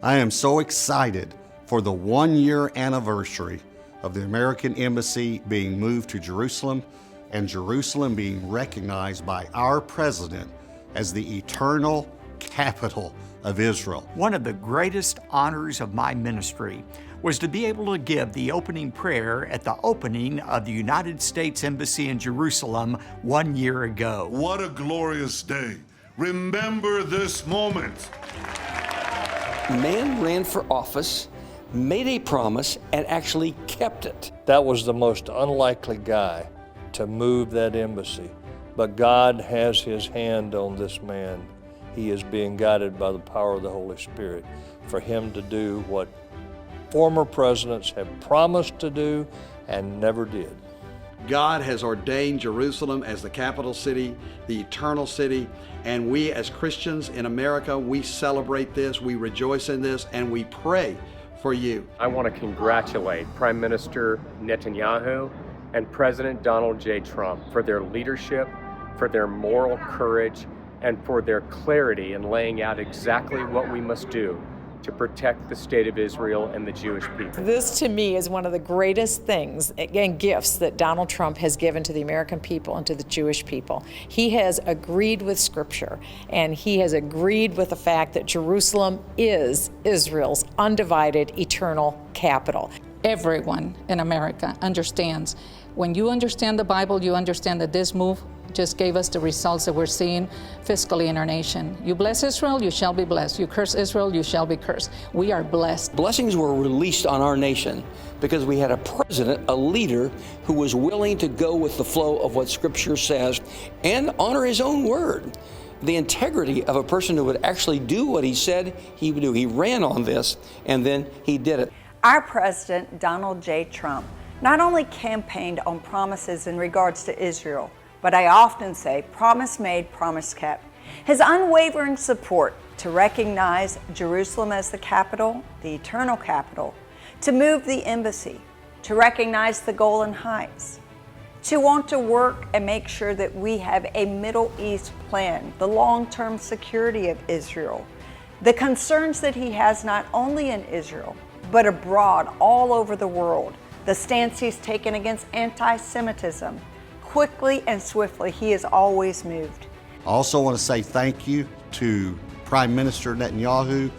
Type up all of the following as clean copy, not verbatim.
I am so excited for the 1-year anniversary of the American Embassy being moved to Jerusalem and Jerusalem being recognized by our president as the eternal capital of Israel. One of the greatest honors of my ministry was to be able to give the opening prayer at the opening of the United States Embassy in Jerusalem 1 year ago. What a glorious day. Remember this moment. Man ran for office, made a promise, and actually kept it. That was the most unlikely guy to move that embassy. But God has his hand on this man. He is being guided by the power of the Holy Spirit for him to do what former presidents have promised to do and never did. God has ordained Jerusalem as the capital city, the eternal city, and we as Christians in America, we celebrate this, we rejoice in this, and we pray for you. I want to congratulate Prime Minister Netanyahu and President Donald J. Trump for their leadership, for their moral courage, and for their clarity in laying out exactly what we must do to protect the state of Israel and the Jewish people. This, to me, is one of the greatest things and gifts that Donald Trump has given to the American people and to the Jewish people. He has agreed with Scripture, and he has agreed with the fact that Jerusalem is Israel's undivided, eternal capital. Everyone in America understands. When you understand the Bible, you understand that this move just gave us the results that we're seeing fiscally in our nation. You bless Israel, you shall be blessed. You curse Israel, you shall be cursed. We are blessed. Blessings were released on our nation because we had a president, a leader, who was willing to go with the flow of what Scripture says and honor his own word. The integrity of a person who would actually do what he said he would do. He ran on this, and then he did it. Our president, Donald J. Trump, not only campaigned on promises in regards to Israel, but I often say, promise made, promise kept. His unwavering support to recognize Jerusalem as the capital, the eternal capital, to move the embassy, to recognize the Golan Heights, to want to work and make sure that we have a Middle East plan, the long-term security of Israel, the concerns that he has not only in Israel, but abroad, all over the world, the stance he's taken against anti-Semitism. Quickly and swiftly, he has always moved. I also want to say thank you to Prime Minister Netanyahu,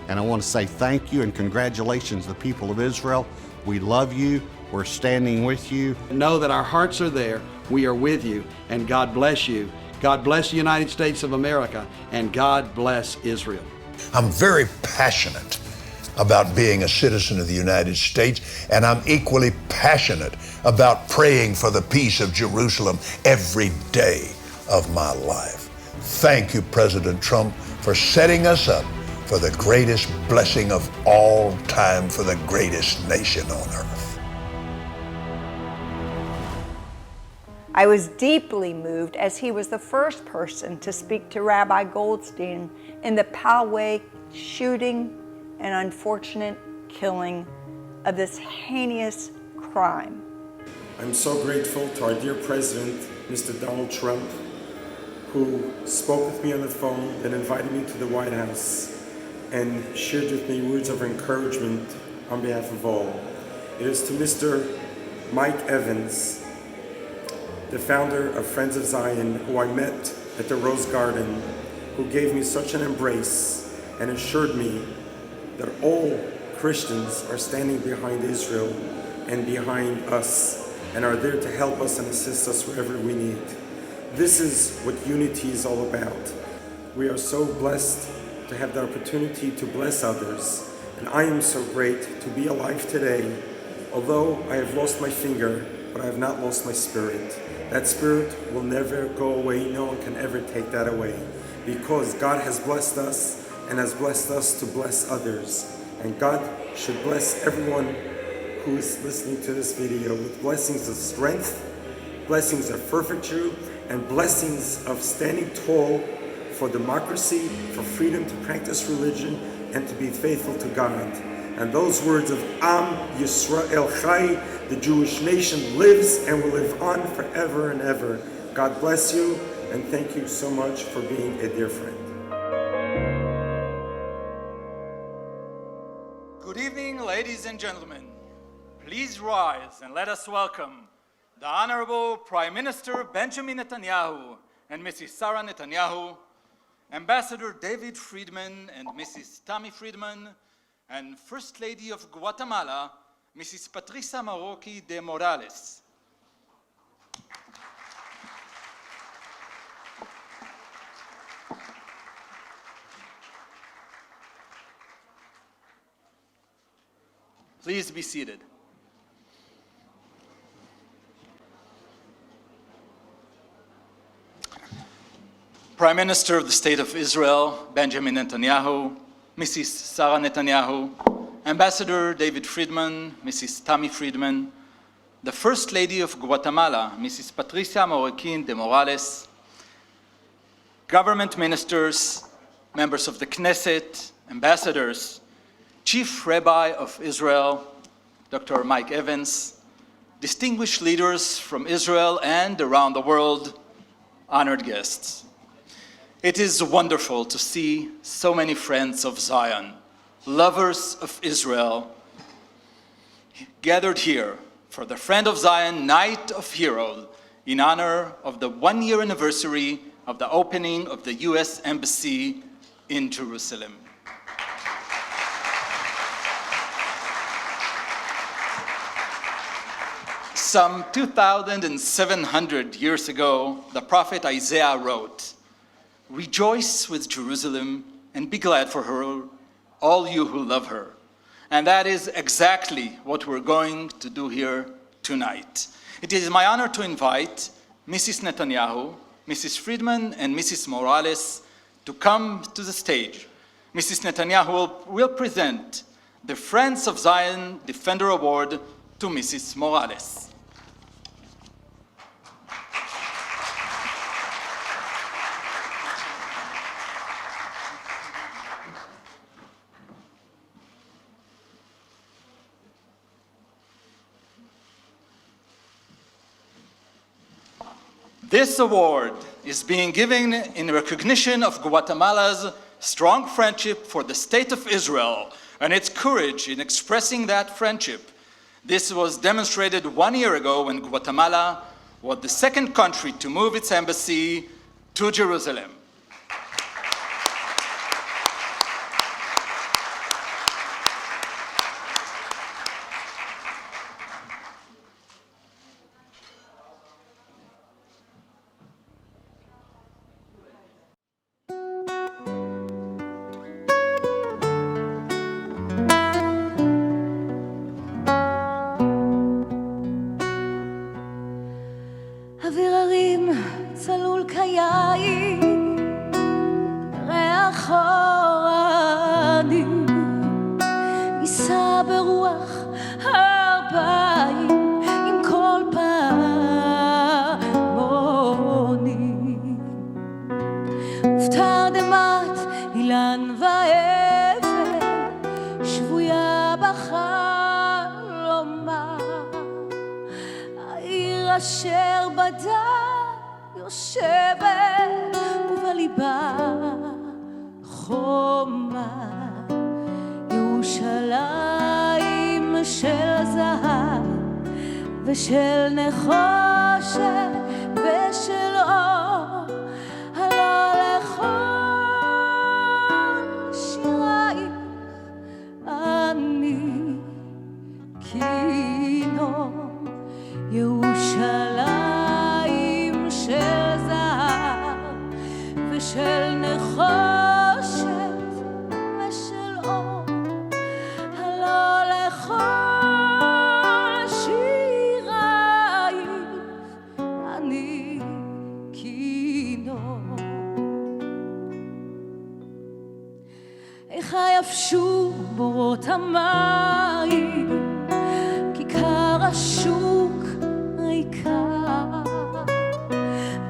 and I want to say thank you and congratulations to the people of Israel. We love you. We're standing with you. Know that our hearts are there. We are with you, and God bless you. God bless the United States of America, and God bless Israel. I'm very passionate about being a citizen of the United States, and I'm equally passionate about praying for the peace of Jerusalem every day of my life. Thank you, President Trump, for setting us up for the greatest blessing of all time for the greatest nation on earth. I was deeply moved as he was the first person to speak to Rabbi Goldstein in the Poway shooting and unfortunate killing of this heinous crime. I'm so grateful to our dear President, Mr. Donald Trump, who spoke with me on the phone and invited me to the White House and shared with me words of encouragement on behalf of all. It is to Mr. Mike Evans, the founder of Friends of Zion, who I met at the Rose Garden, who gave me such an embrace and assured me that all Christians are standing behind Israel and behind us and are there to help us and assist us wherever we need. This is what unity is all about. We are so blessed to have the opportunity to bless others, and I am so great to be alive today. Although I have lost my finger, but I have not lost my spirit. That spirit will never go away. No one can ever take that away, because God has blessed us and has blessed us to bless others. And God should bless everyone who is listening to this video with blessings of strength, blessings of fortitude, and blessings of standing tall for democracy, for freedom to practice religion, and to be faithful to God. And those words of Am Yisrael Chai, the Jewish nation lives and will live on forever and ever. God bless you, and thank you so much for being a dear friend. evening, ladies and gentlemen. Please rise and let us welcome the Honorable Prime Minister Benjamin Netanyahu and Mrs. Sarah Netanyahu, Ambassador David Friedman and Mrs. Tammy Friedman, and First Lady of Guatemala, Mrs. Patricia Marroquí de Morales. Please be seated. Prime Minister of the State of Israel, Benjamin Netanyahu, Mrs. Sarah Netanyahu, Ambassador David Friedman, Mrs. Tammy Friedman, the First Lady of Guatemala, Mrs. Patricia Marroquín de Morales, government ministers, members of the Knesset, ambassadors, Chief Rabbi of Israel, Dr. Mike Evans, distinguished leaders from Israel and around the world, honored guests. It is wonderful to see so many friends of Zion, lovers of Israel, gathered here for the Friend of Zion Night of Heroes in honor of the one-year anniversary of the opening of the U.S. Embassy in Jerusalem. Some 2,700 years ago, the prophet Isaiah wrote, "Rejoice with Jerusalem and be glad for her, all you who love her." And that is exactly what we're going to do here tonight. It is my honor to invite Mrs. Netanyahu, Mrs. Friedman, and Mrs. Morales to come to the stage. Mrs. Netanyahu will present the Friends of Zion Defender Award to Mrs. Morales. This award is being given in recognition of Guatemala's strong friendship for the State of Israel and its courage in expressing that friendship. This was demonstrated 1 year ago when Guatemala was the second country to move its embassy to Jerusalem. אשר בדה יושבת ובליבה חומה ירושלים של זהב ושל נחושת ושל אור הלא לכל שירייך אני כינור ירושלים של זהב ושל נחושת ושל אור הלא לכל שירייך אני כינור איך יבשו בורות המים כיכר השוק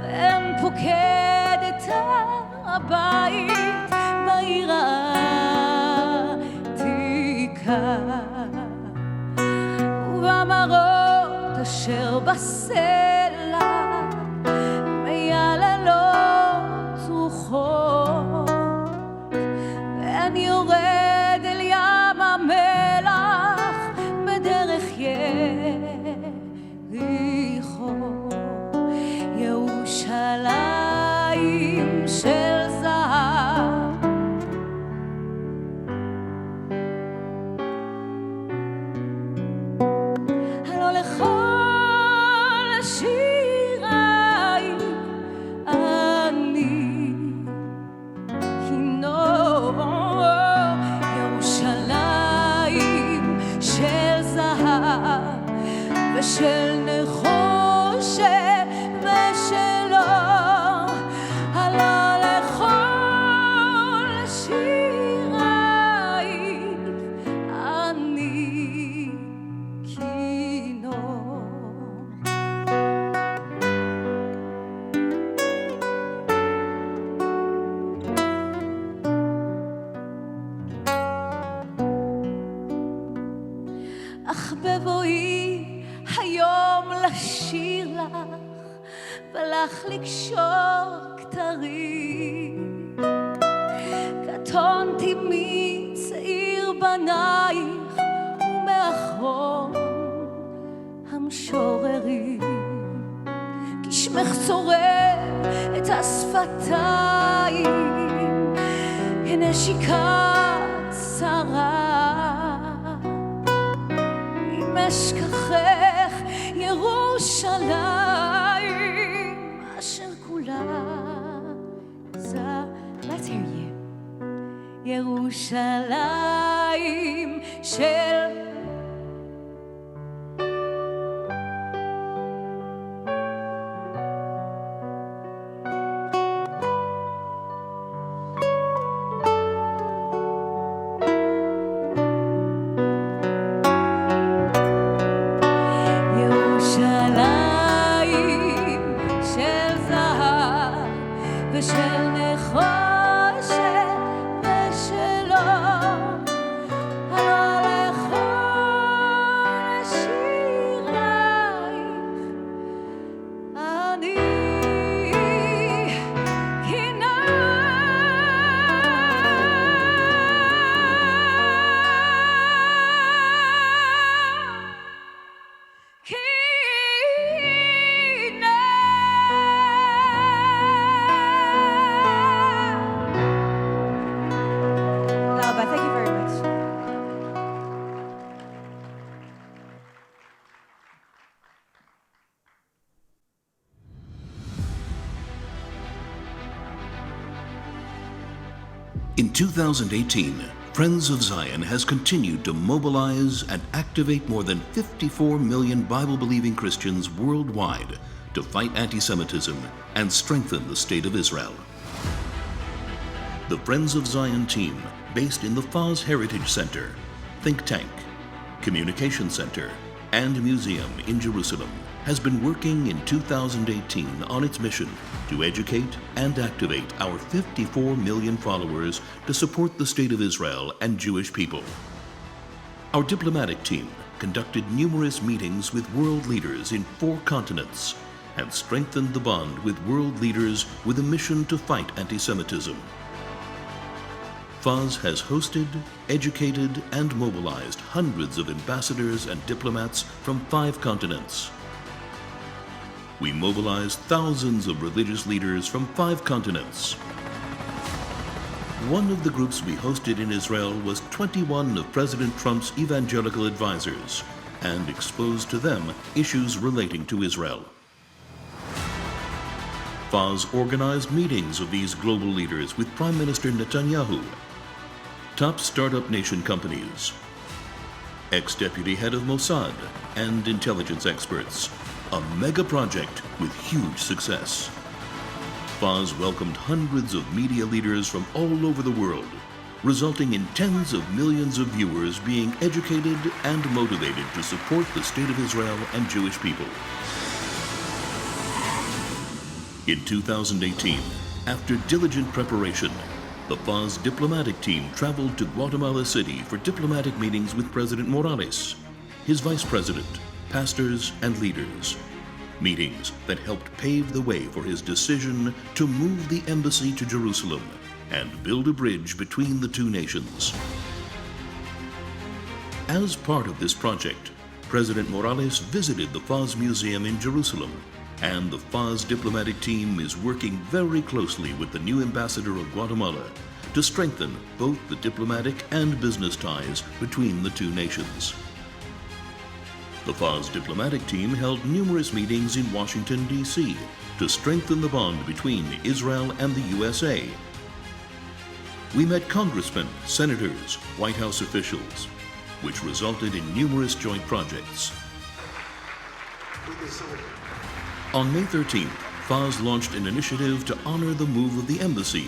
ואין פוקד את הבית בעיר העתיקה ובמראות אשר בסלע מייללות רוחות ואין יורד אל ים המלח אך בבואי היום לשיר לך ולך לקשור כתרים. קטונתי מצעיר בנייך ומאחרון המשוררים, כי שמך צורב את השפתיים כנשיקה צרה. אם אשכחך ירושלים אשר כולה זה. Let's hear you. ירושלים של In 2018, Friends of Zion has continued to mobilize and activate more than 54 million Bible-believing Christians worldwide to fight anti-Semitism and strengthen the State of Israel. The Friends of Zion team, based in the Faz Heritage Center, think tank, communication center, and museum in Jerusalem, has been working in 2018 on its mission to educate and activate our 54 million followers to support the State of Israel and Jewish people. Our diplomatic team conducted numerous meetings with world leaders in 4 continents and strengthened the bond with world leaders with a mission to fight anti-Semitism. Faz has hosted, educated, and mobilized hundreds of ambassadors and diplomats from 5 continents. We mobilized thousands of religious leaders from 5 continents. One of the groups we hosted in Israel was 21 of President Trump's evangelical advisors and exposed to them issues relating to Israel. Faz organized meetings of these global leaders with Prime Minister Netanyahu, top startup nation companies, ex-deputy head of Mossad, and intelligence experts. A mega project with huge success. Faz welcomed hundreds of media leaders from all over the world, resulting in tens of millions of viewers being educated and motivated to support the State of Israel and Jewish people. In 2018, after diligent preparation, the Faz diplomatic team traveled to Guatemala City for diplomatic meetings with President Morales, his vice president, pastors, and leaders. Meetings that helped pave the way for his decision to move the embassy to Jerusalem and build a bridge between the 2 nations. As part of this project, President Morales visited the Faz Museum in Jerusalem, and the Faz diplomatic team is working very closely with the new ambassador of Guatemala to strengthen both the diplomatic and business ties between the 2 nations. The Faz diplomatic team held numerous meetings in Washington, D.C. to strengthen the bond between Israel and the USA. We met congressmen, senators, White House officials, which resulted in numerous joint projects. On May 13th, Faz launched an initiative to honor the move of the embassy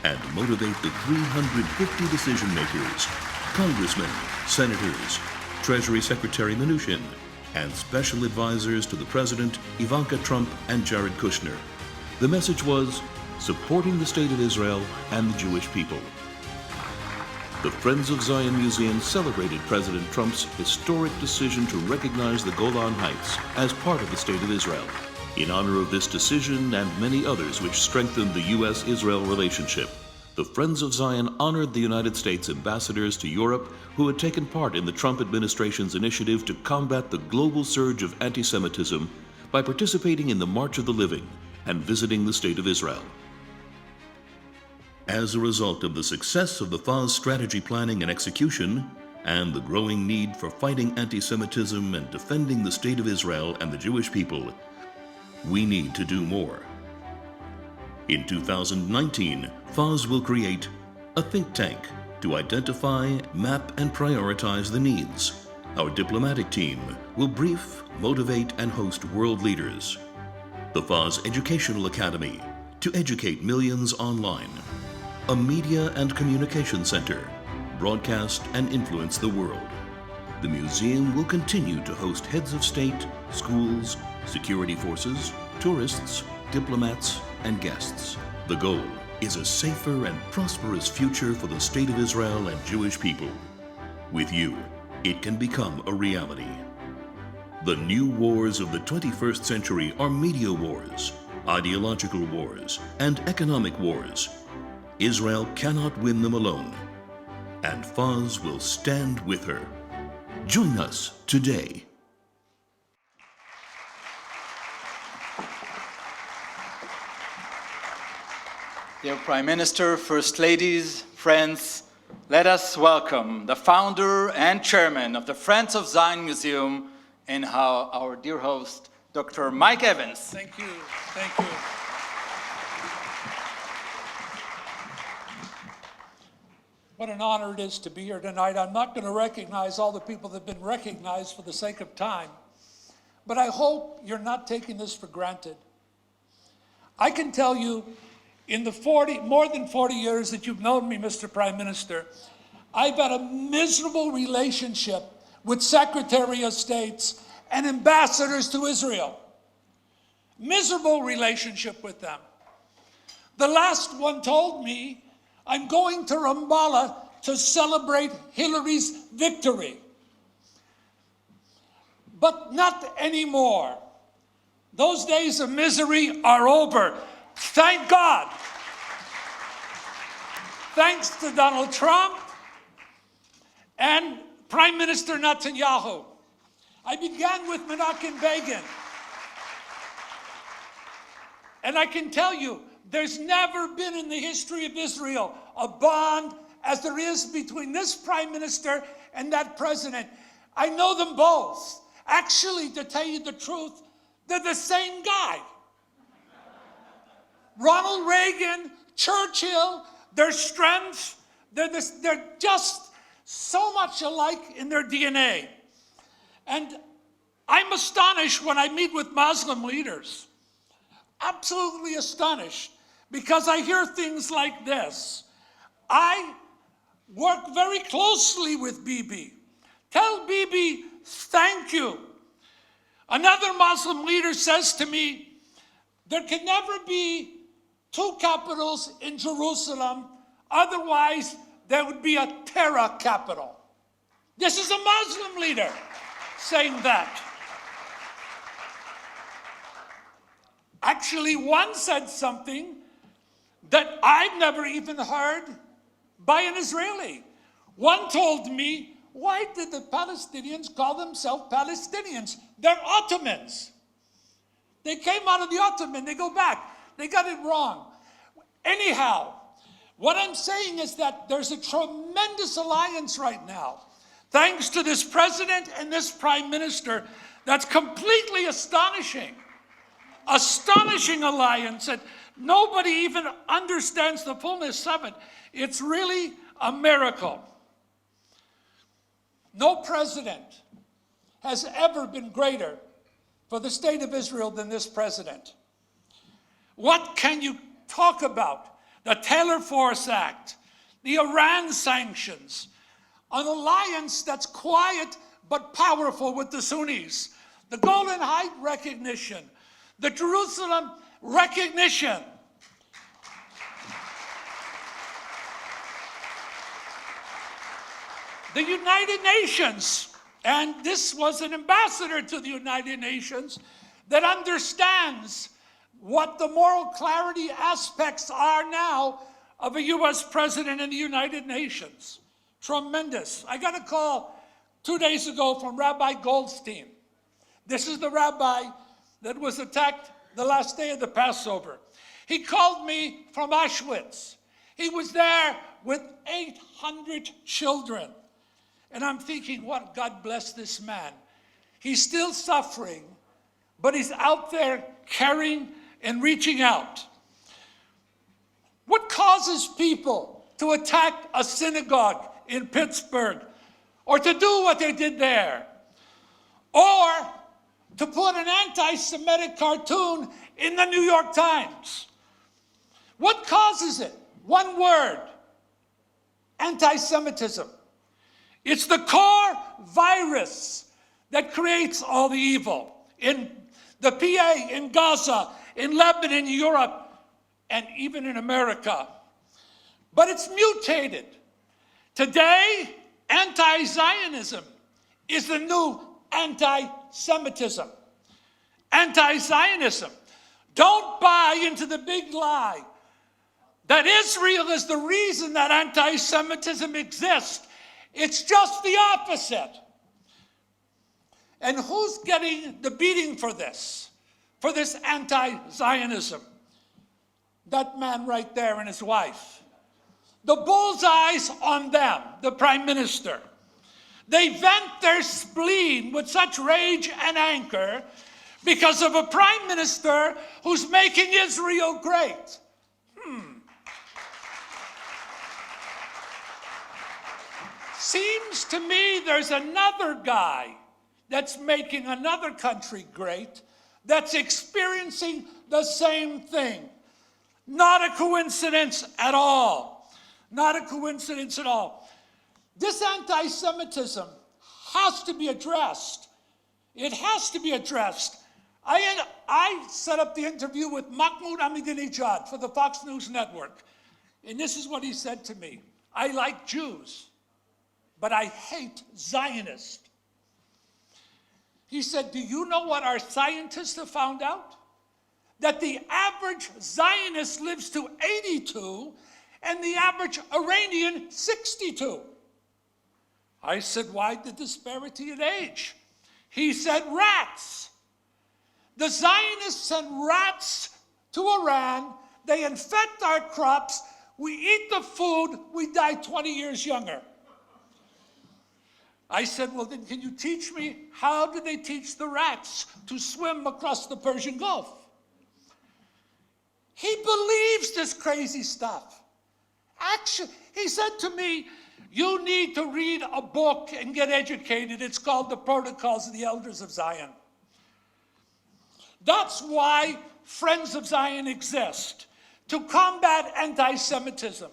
and motivate the 350 decision makers, congressmen, senators, Treasury Secretary Mnuchin, and special advisors to the President, Ivanka Trump and Jared Kushner. The message was supporting the State of Israel and the Jewish people. the Friends of Zion Museum celebrated President Trump's historic decision to recognize the Golan Heights as part of the State of Israel. In honor of this decision and many others which strengthened the U.S.-Israel relationship, the Friends of Zion honored the United States ambassadors to Europe who had taken part in the Trump administration's initiative to combat the global surge of anti-Semitism by participating in the March of the Living and visiting the State of Israel. As a result of the success of the FA's strategy planning and execution, and the growing need for fighting anti-Semitism and defending the State of Israel and the Jewish people, we need to do more. In 2019, FAS will create a think tank to identify, map, and prioritize the needs. Our diplomatic team will brief, motivate, and host world leaders. The FAS Educational Academy to educate millions online. A media and communication center, broadcast and influence the world. The museum will continue to host heads of state, schools, security forces, tourists, diplomats, and guests. The goal is a safer and prosperous future for the State of Israel and Jewish people. With you, it can become a reality. The new wars of the 21st century are media wars, ideological wars, and economic wars. Israel cannot win them alone, and FAS will stand with her. Join us today. Dear Prime Minister, First Ladies, friends, let us welcome the founder and chairman of the Friends of Zion Museum and our dear host, Dr. Mike Evans. Thank you. Thank you. What an honor it is to be here tonight. I'm not going to recognize all the people that have been recognized for the sake of time, but I hope you're not taking this for granted. I can tell you, in the more than 40 years that you've known me, Mr. Prime Minister, I've had a miserable relationship with Secretary of States and ambassadors to Israel. Miserable relationship with them. The last one told me, I'm going to Ramallah to celebrate Hillary's victory. But not anymore. Those days of misery are over. Thank God. Thanks to Donald Trump and Prime Minister Netanyahu. I began with Menachem Begin. And I can tell you, there's never been in the history of Israel a bond as there is between this prime minister and that president. I know them both. Actually, to tell you the truth, they're the same guy. Ronald Reagan, Churchill, their strengths, they're just so much alike in their DNA. And I'm astonished when I meet with Muslim leaders. Absolutely astonished, because I hear things like this. I work very closely with Bibi. Tell Bibi, thank you. Another Muslim leader says to me, there can never be two capitals in Jerusalem, otherwise there would be a terror capital. This is a Muslim leader saying that. Actually, one said something that I've never even heard by an Israeli. One told me, why did the Palestinians call themselves Palestinians? They're Ottomans. They came out of the Ottoman, they go back. They got it wrong. Anyhow, what I'm saying is that there's a tremendous alliance right now, thanks to this president and this prime minister, that's completely astonishing. Astonishing alliance that nobody even understands the fullness of it. It's really a miracle. No president has ever been greater for the state of Israel than this president. What can you talk about? The Taylor Force Act, the Iran sanctions, an alliance that's quiet but powerful with the Sunnis, the Golan Heights recognition, the Jerusalem recognition. the United Nations, and this was an ambassador to the United Nations that understands what the moral clarity aspects are now of a U.S. president in the United Nations. Tremendous. I got a call 2 days ago from Rabbi Goldstein. This is the rabbi that was attacked the last day of the Passover. He called me from Auschwitz. He was there with 800 children. And I'm thinking, what, God bless this man. He's still suffering, but he's out there caring and reaching out. What causes people to attack a synagogue in Pittsburgh, or to do what they did there, or to put an anti-Semitic cartoon in the New York Times? What causes it? One word: anti-Semitism. It's the core virus that creates all the evil in the PA, in Gaza, in Lebanon, in Europe, and even in America. But it's mutated. Today, anti-Zionism is the new anti-Semitism. Anti-Zionism. Don't buy into the big lie that Israel is the reason that anti-Semitism exists. It's just the opposite. And who's getting the beating for this anti-Zionism? That man right there and his wife. The bullseye's on them, the prime minister. They vent their spleen with such rage and anger because of a prime minister who's making Israel great. Seems to me there's another guy that's making another country great that's experiencing the same thing. Not a coincidence at all. Not a coincidence at all. This anti-Semitism has to be addressed. It has to be addressed. I set up the interview with Mahmoud Ahmadinejad for the Fox News Network. And this is what he said to me. I like Jews, but I hate Zionists. He said, do you know what our scientists have found out? That the average Zionist lives to 82 and the average Iranian 62. I said, why the disparity in age? He said, rats. The Zionists send rats to Iran. They infect our crops. We eat the food. We die 20 years younger. I said, well, then can you teach me how do they teach the rats to swim across the Persian Gulf? He believes this crazy stuff. Actually, he said to me, you need to read a book and get educated. It's called The Protocols of the Elders of Zion. That's why Friends of Zion exist, to combat anti-Semitism.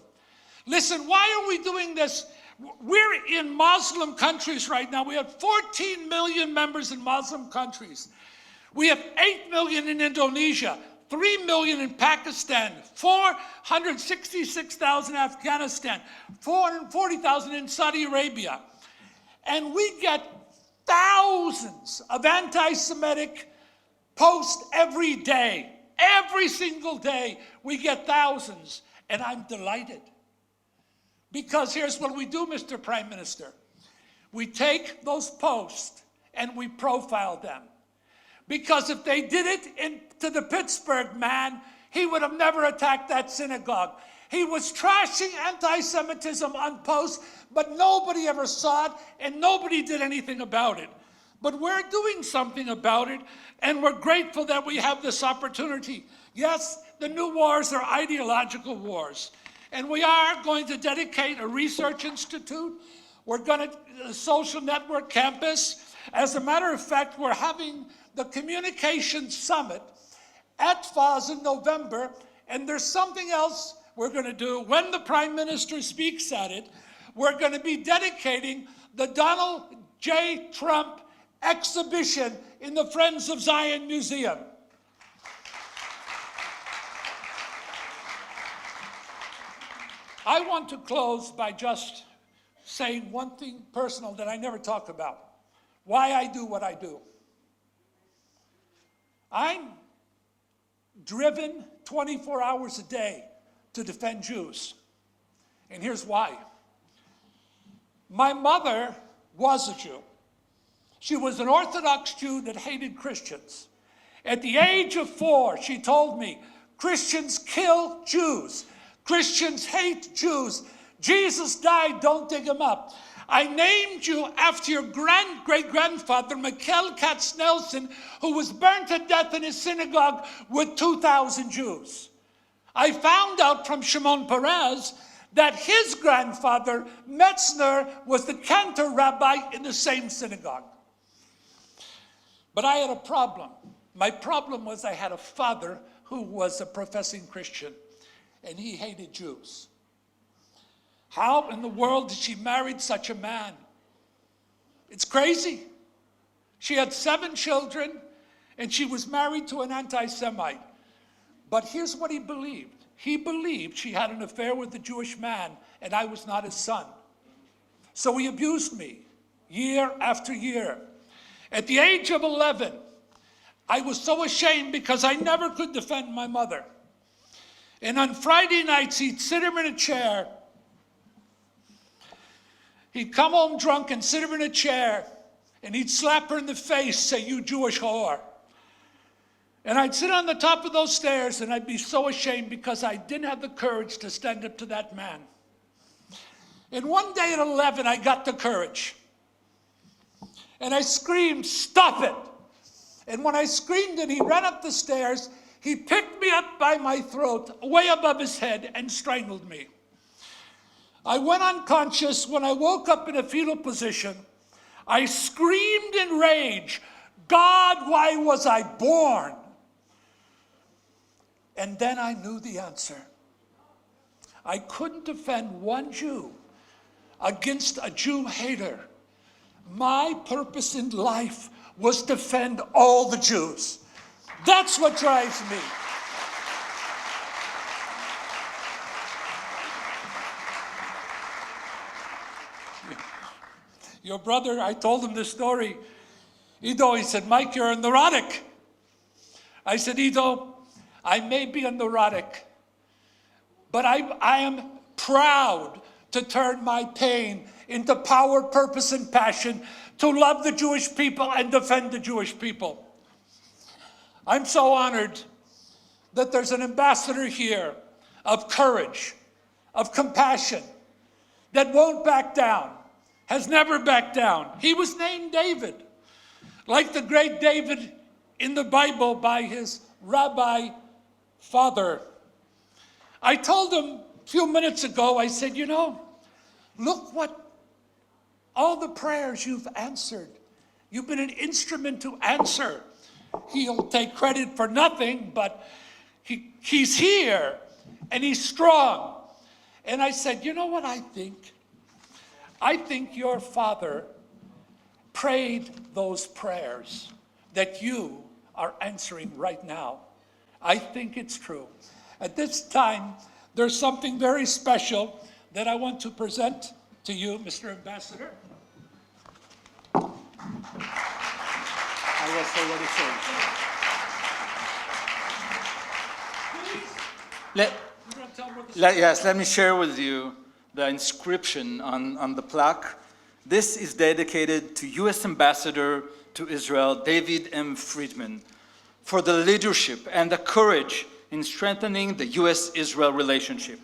Listen, why are we doing this? We're in Muslim countries right now. We have 14 million members in Muslim countries. We have 8 million in Indonesia, 3 million in Pakistan, 466,000 in Afghanistan, 440,000 in Saudi Arabia. And we get thousands of anti-Semitic posts every day. Every single day we get thousands. And I'm delighted. Because here's what we do, Mr. Prime Minister. We take those posts and we profile them. Because if they did it to the Pittsburgh man, he would have never attacked that synagogue. He was trashing anti-Semitism on posts, but nobody ever saw it and nobody did anything about it. But we're doing something about it, and we're grateful that we have this opportunity. Yes, the new wars are ideological wars. And we are going to dedicate a research institute. We're going to a social network campus. As a matter of fact, we're having the Communications Summit at FOZ in November. And there's something else we're going to do. When the Prime Minister speaks at it, we're going to be dedicating the Donald J. Trump exhibition in the Friends of Zion Museum. I want to close by just saying one thing personal that I never talk about. Why I do what I do. I'm driven 24 hours a day to defend Jews. And here's why. My mother was a Jew. She was an Orthodox Jew that hated Christians. At the age of 4, she told me, Christians kill Jews. Christians hate Jews. Jesus died, don't dig him up. I named you after your great-grandfather, Mikhail Katz-Nelson, who was burned to death in his synagogue with 2,000 Jews. I found out from Shimon Peres that his grandfather, Metzner, was the cantor rabbi in the same synagogue. But I had a problem. My problem was I had a father who was a professing Christian, and he hated Jews. How in the world did she marry such a man? It's crazy. She had 7 children, and she was married to an anti-Semite. But here's what he believed. He believed she had an affair with a Jewish man, and I was not his son. So he abused me year after year. At the age of 11, I was so ashamed because I never could defend my mother. And on Friday nights, he'd sit him in a chair. He'd come home drunk and sit her in a chair, and he'd slap her in the face, say, you Jewish whore. And I'd sit on the top of those stairs, and I'd be so ashamed because I didn't have the courage to stand up to that man. And one day at 11, I got the courage. And I screamed, stop it. And when I screamed and he ran up the stairs, he picked me up by my throat, way above his head, and strangled me. I went unconscious. When I woke up in a fetal position, I screamed in rage, God, why was I born? And then I knew the answer. I couldn't defend one Jew against a Jew hater. My purpose in life was to defend all the Jews. That's what drives me. Your brother, I told him this story. Ido, he said, Mike, you're a neurotic. I said, Ido, I may be a neurotic, but I am proud to turn my pain into power, purpose, and passion to love the Jewish people and defend the Jewish people. I'm so honored that there's an ambassador here of courage, of compassion, that won't back down, has never backed down. He was named David, like the great David in the Bible by his rabbi father. I told him a few minutes ago, I said, you know, look what all the prayers you've answered. You've been an instrument to answer. He'll take credit for nothing, but he's here and he's strong. And I said, you know what I think? I think your father prayed those prayers that you are answering right now. I think it's true. At this time, there's something very special that I want to present to you, Mr. Ambassador. I will say what it says. Yes, let me share with you the inscription on the plaque. This is dedicated to U.S. Ambassador to Israel, David M. Friedman, for the leadership and the courage in strengthening the U.S.-Israel relationship.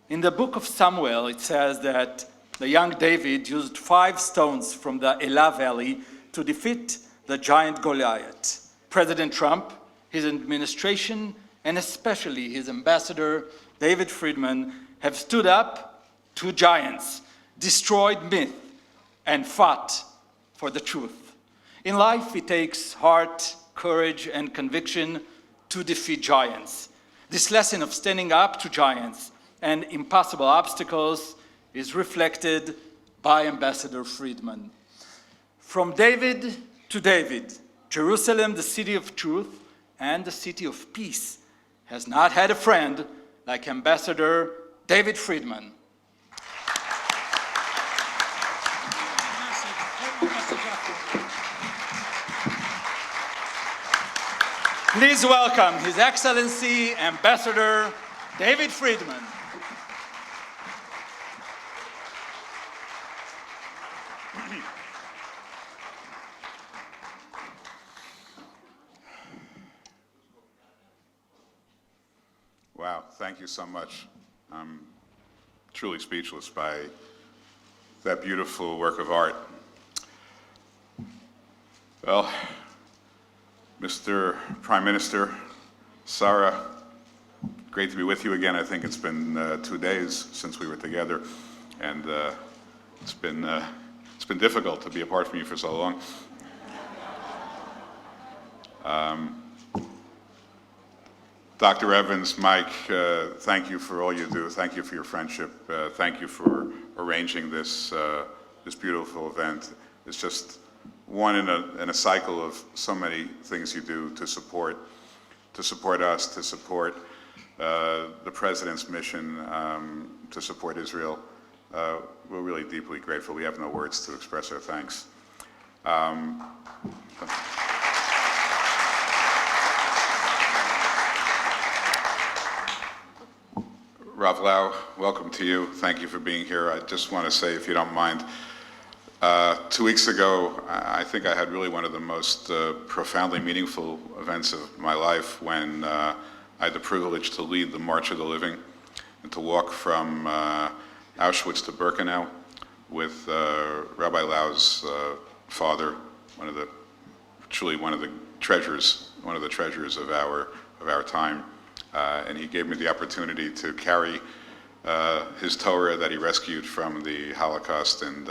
In the book of Samuel, it says that the young David used 5 stones from the Elah Valley to defeat the giant Goliath. President Trump, his administration, and especially his ambassador, David Friedman, have stood up to giants, destroyed myth, and fought for the truth. In life, it takes heart, courage, and conviction to defeat giants. This lesson of standing up to giants and impossible obstacles is reflected by Ambassador Friedman. From David to David, Jerusalem, the city of truth and the city of peace, has not had a friend like Ambassador David Friedman. Please welcome His Excellency Ambassador David Friedman. Wow, thank you so much. I'm truly speechless by that beautiful work of art. Well, Mr. Prime Minister, Sarah, great to be with you again. I think it's been 2 days since we were together, and it's been difficult to be apart from you for so long. Dr. Evans, Mike, thank you for all you do. Thank you for your friendship. Thank you for arranging this beautiful event. It's just one in a cycle of so many things you do to support us, to support the President's mission, to support Israel. We're really deeply grateful. We have no words to express our thanks. Rav Lau, welcome to you. Thank you for being here. I just want to say, if you don't mind, 2 weeks ago, I think I had really one of the most profoundly meaningful events of my life when I had the privilege to lead the March of the Living and to walk from Auschwitz to Birkenau with Rabbi Lau's father, one of the treasures of our time. And he gave me the opportunity to carry his Torah that he rescued from the Holocaust, and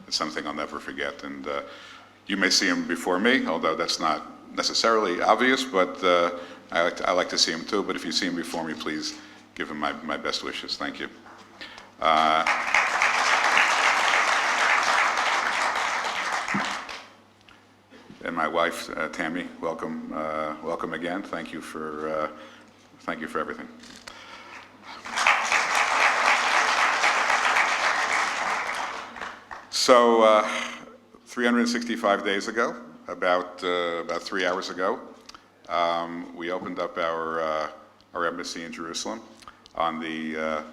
it's something I'll never forget. And you may see him before me, although that's not necessarily obvious, but I like to see him too. But if you see him before me, please give him my best wishes. Thank you. And my wife, Tammy, welcome again. Thank you for everything. So, 365 days ago, about 3 hours ago, we opened up our embassy in Jerusalem on the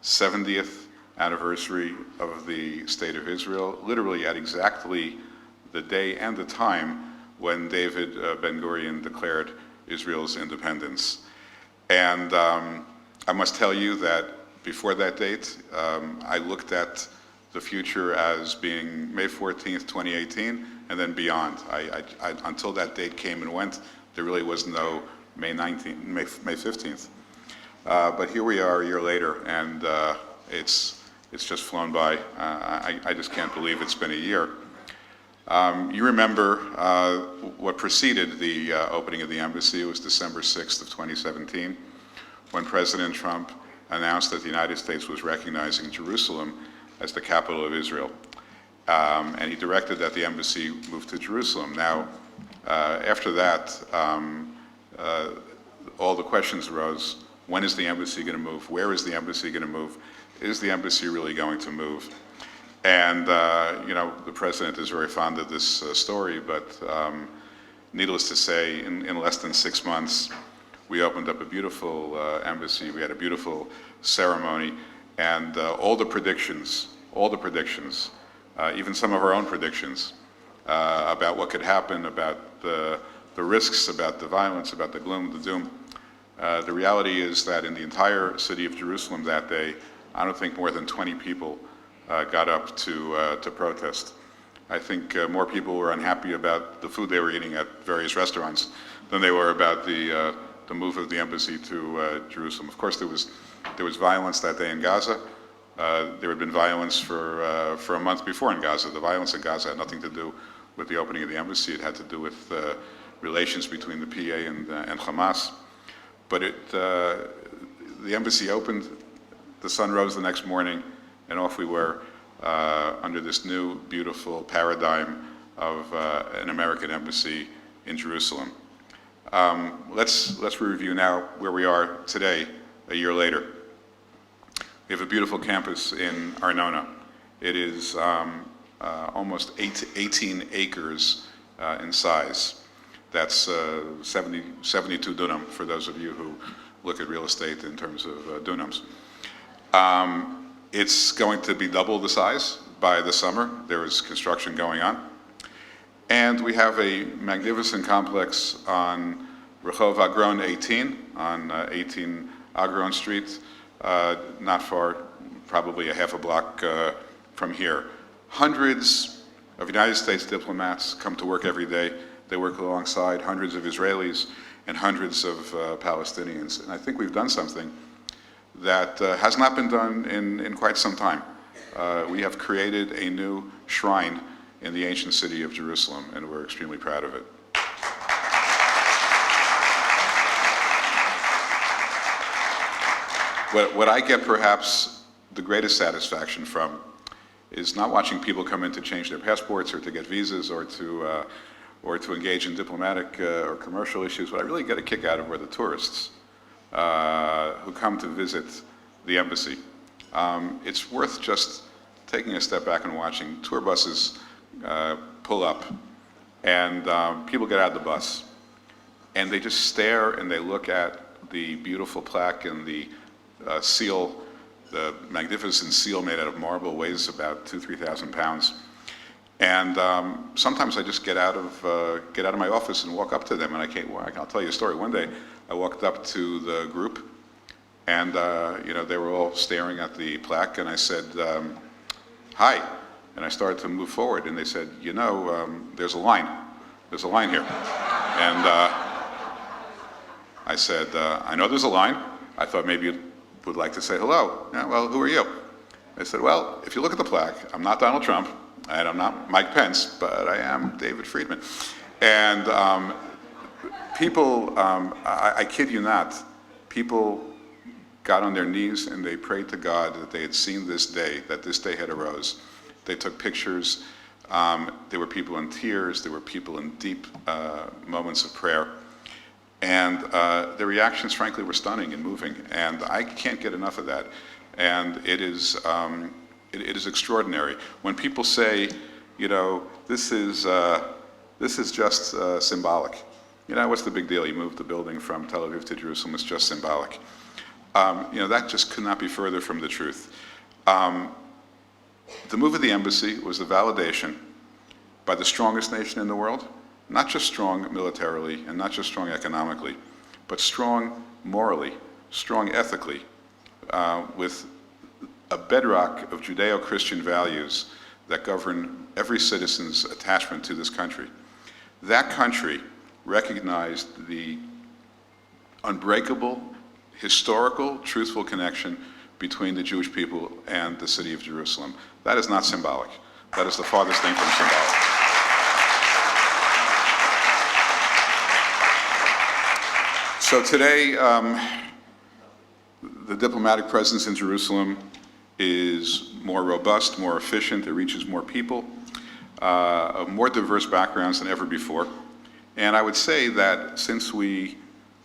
70th anniversary of the State of Israel, literally at exactly the day and the time when David Ben-Gurion declared Israel's independence. And I must tell you that before that date, I looked at the future as being May 14th, 2018, and then beyond. Until that date came and went, there really was no May 15th. But here we are a year later, and it's just flown by. I just can't believe it's been a year. You remember what preceded the opening of the embassy. It was December 6th of 2017, when President Trump announced that the United States was recognizing Jerusalem as the capital of Israel. And he directed that the embassy move to Jerusalem. Now, after that, all the questions arose. When is the embassy going to move? Where is the embassy going to move? Is the embassy really going to move? And, the president is very fond of this story, but needless to say, in less than 6 months, we opened up a beautiful embassy. We had a beautiful ceremony, and all the predictions, even some of our own predictions about what could happen, about the risks, about the violence, about the gloom, the doom. The reality is that in the entire city of Jerusalem that day, I don't think more than 20 people got up to protest. I think more people were unhappy about the food they were eating at various restaurants than they were about the move of the embassy to Jerusalem. Of course, there was violence that day in Gaza. There had been violence for a month before in Gaza. The violence in Gaza had nothing to do with the opening of the embassy. It had to do with relations between the PA and Hamas. But the embassy opened, the sun rose the next morning, and off we were under this new, beautiful paradigm of an American embassy in Jerusalem. Let's review now where we are today, a year later. We have a beautiful campus in Arnona. It is almost 18 acres in size. That's 72 dunam, for those of you who look at real estate in terms of dunams. It's going to be double the size by the summer. There is construction going on. And we have a magnificent complex on Rehov Agron 18, on 18 Agron Street, not far, probably a half a block from here. Hundreds of United States diplomats come to work every day. They work alongside hundreds of Israelis and hundreds of Palestinians. And I think we've done something that has not been done in quite some time. We have created a new shrine in the ancient city of Jerusalem, and we're extremely proud of it. What I get perhaps the greatest satisfaction from is not watching people come in to change their passports or to get visas or to engage in diplomatic or commercial issues. What I really get a kick out of are the tourists who come to visit the embassy. It's worth just taking a step back and watching. Tour buses pull up, and people get out of the bus, and they just stare and they look at the beautiful plaque and the seal, the magnificent seal made out of marble, weighs about 2,000–3,000 pounds. And sometimes I just get out of my office and walk up to them, and I'll tell you a story. One day, I walked up to the group, and they were all staring at the plaque, and I said, "Hi," and I started to move forward, and they said, "There's a line. There's a line here," and I said, "I know there's a line. I thought maybe you would like to say hello." "Yeah, well, who are you?" They said, "Well, if you look at the plaque, I'm not Donald Trump, and I'm not Mike Pence, but I am David Friedman." And people, I kid you not, people got on their knees and they prayed to God that they had seen this day, that this day had arose. They took pictures. There were people in tears. There were people in deep moments of prayer. And the reactions, frankly, were stunning and moving. And I can't get enough of that. And it is extraordinary. When people say, this is just symbolic. What's the big deal? You moved the building from Tel Aviv to Jerusalem. It's just symbolic. That just could not be further from the truth. The move of the embassy was a validation by the strongest nation in the world, not just strong militarily and not just strong economically, but strong morally, strong ethically, with a bedrock of Judeo-Christian values that govern every citizen's attachment to this country. That country recognized the unbreakable, historical, truthful connection between the Jewish people and the city of Jerusalem. That is not symbolic. That is the farthest thing from symbolic. So today, the diplomatic presence in Jerusalem is more robust, more efficient. It reaches more people, of more diverse backgrounds than ever before. And I would say that since we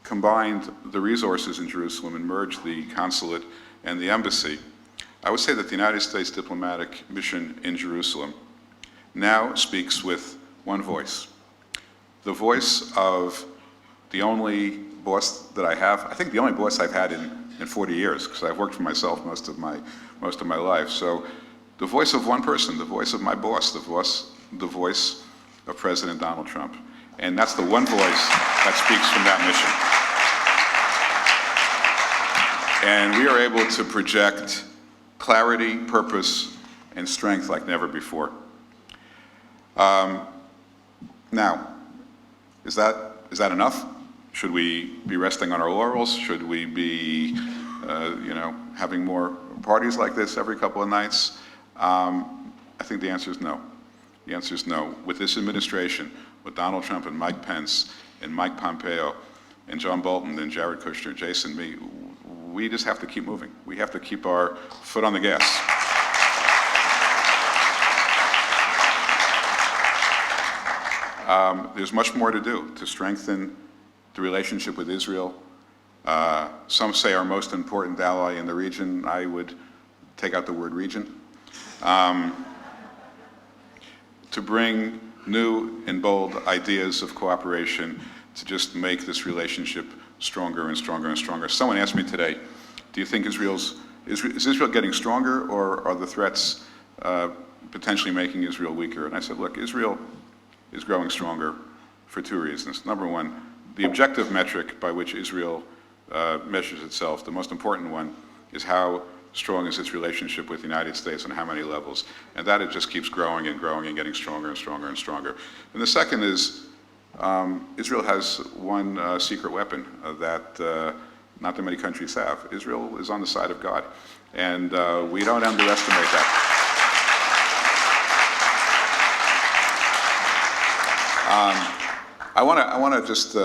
combined the resources in Jerusalem and merged the consulate and the embassy, I would say that the United States diplomatic mission in Jerusalem now speaks with one voice. The voice of the only boss that I have, I think the only boss I've had in 40 years, because I've worked for myself most of my life. So the voice of one person, the voice of my boss, the voice of President Donald Trump. And that's the one voice that speaks from that mission. And we are able to project clarity, purpose, and strength like never before. Now, is that enough? Should we be resting on our laurels? Should we be, having more parties like this every couple of nights? I think the answer is no. The answer is no. With this administration, with Donald Trump and Mike Pence and Mike Pompeo and John Bolton and Jared Kushner, Jason, me, we just have to keep moving. We have to keep our foot on the gas. There's much more to do to strengthen the relationship with Israel. Some say our most important ally in the region. I would take out the word region. To bring new and bold ideas of cooperation to just make this relationship stronger and stronger and stronger. Someone asked me today, do you think is Israel getting stronger, or are the threats potentially making Israel weaker? And I said, look, Israel is growing stronger for two reasons. Number one, the objective metric by which Israel measures itself, the most important one, is how strong is its relationship with the United States on how many levels. And that it just keeps growing and growing and getting stronger and stronger and stronger. And the second is Israel has one secret weapon that not that many countries have. Israel is on the side of God. And we don't underestimate that. I want to just,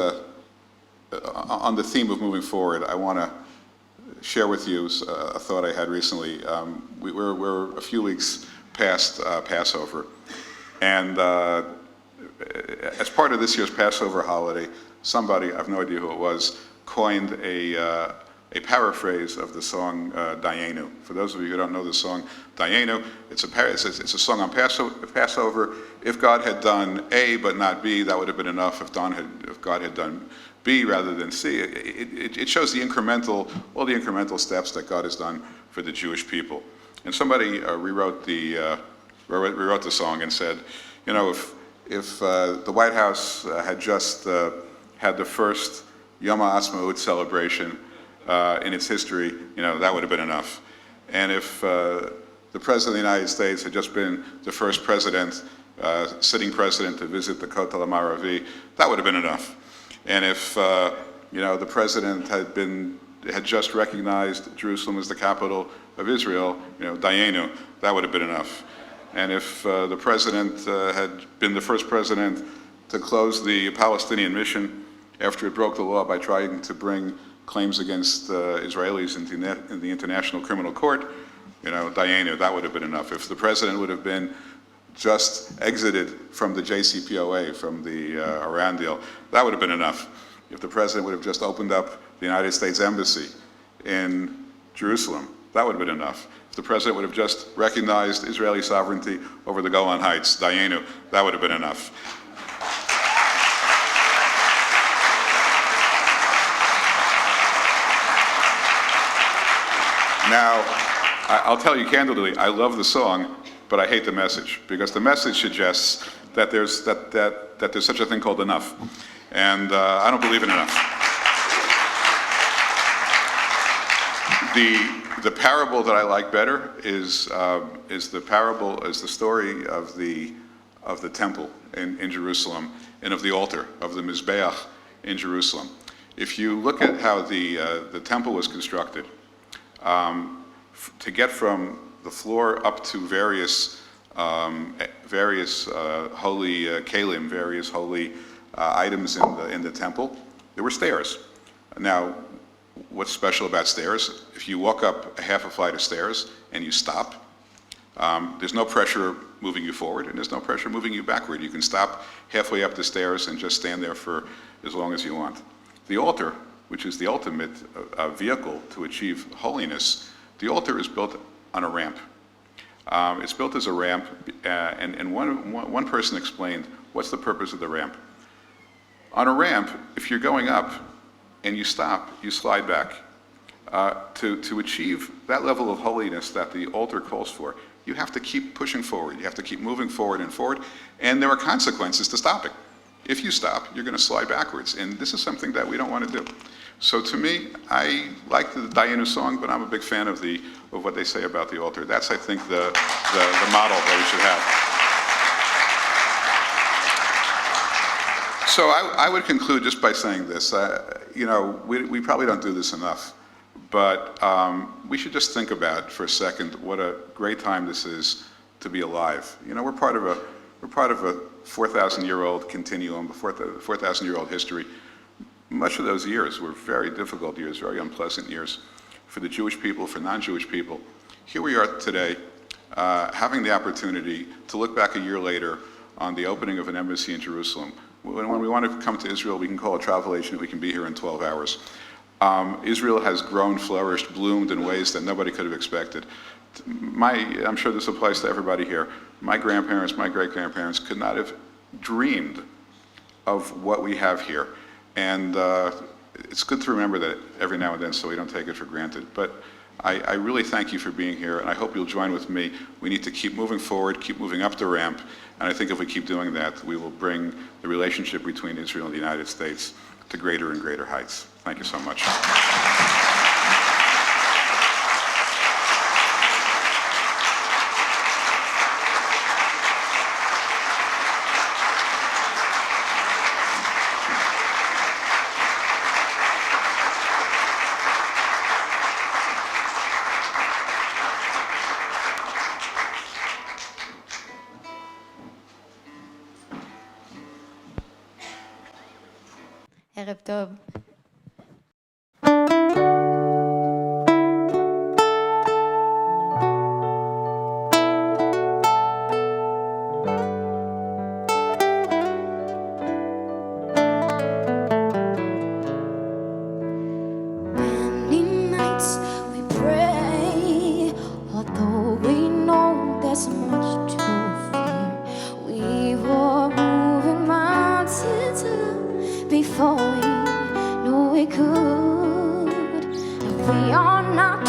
on the theme of moving forward, I want to share with you a thought I had recently. We're a few weeks past Passover, and as part of this year's Passover holiday, somebody, I have no idea who it was, coined a paraphrase of the song Dayenu. For those of you who don't know the song Dayenu, it's a song on Passover. If God had done A but not B, that would have been enough. If God had done B rather than C, it shows all the incremental steps that God has done for the Jewish people. And somebody rewrote the song and said, you know, if the White House had just had the first Yom HaAtzmaut celebration in its history, you know, that would have been enough. And if the President of the United States had just been the first sitting president to visit the Kotel HaMaravi, that would have been enough. And if the President had just recognized Jerusalem as the capital of Israel, Dayenu, that would have been enough. And if the President had been the first president to close the Palestinian mission after it broke the law by trying to bring claims against Israelis in the International Criminal Court, Dayenu, that would have been enough. If the President would have been just exited from the JCPOA, from the Iran deal, that would have been enough. If the President would have just opened up the United States Embassy in Jerusalem, that would have been enough. If the President would have just recognized Israeli sovereignty over the Golan Heights, Dayenu, that would have been enough. Now, I'll tell you candidly, I love the song, but I hate the message, because the message suggests that there's such a thing called enough, and I don't believe in enough. The parable that I like better is the story of the temple in Jerusalem and of the altar of the Mizbeach in Jerusalem. If you look at how the temple was constructed, to get from the floor up to various holy kalim, various holy items in the temple, there were stairs. Now, what's special about stairs? If you walk up a half a flight of stairs and you stop, there's no pressure moving you forward and there's no pressure moving you backward. You can stop halfway up the stairs and just stand there for as long as you want. The altar, which is the ultimate vehicle to achieve holiness, the altar is built on a ramp. It's built as a ramp, and one person explained, what's the purpose of the ramp? On a ramp, if you're going up and you stop, you slide back. To achieve that level of holiness that the altar calls for, you have to keep pushing forward. You have to keep moving forward and forward, and there are consequences to stopping. If you stop, you're going to slide backwards, and this is something that we don't want to do. So to me, I like the Dayenu song, but I'm a big fan of what they say about the altar. That's, I think, the model that we should have. So I would conclude just by saying this. We probably don't do this enough, but we should just think about for a second what a great time this is to be alive. We're part of a 4,000-year-old continuum, a 4,000-year-old history. Much of those years were very difficult years, very unpleasant years for the Jewish people, for non-Jewish people. Here we are today, having the opportunity to look back a year later on the opening of an embassy in Jerusalem. When we want to come to Israel, we can call a travel agent, we can be here in 12 hours. Israel has grown, flourished, bloomed in ways that nobody could have expected. I'm sure this applies to everybody here. My grandparents, my great-grandparents could not have dreamed of what we have here. And it's good to remember that every now and then so we don't take it for granted. But I really thank you for being here, and I hope you'll join with me. We need to keep moving forward, keep moving up the ramp, and I think if we keep doing that, we will bring the relationship between Israel and the United States to greater and greater heights. Thank you so much. ערב טוב. Many nights we pray, although we know there's much to fear. We were moving mountains before we knew we could, and we are not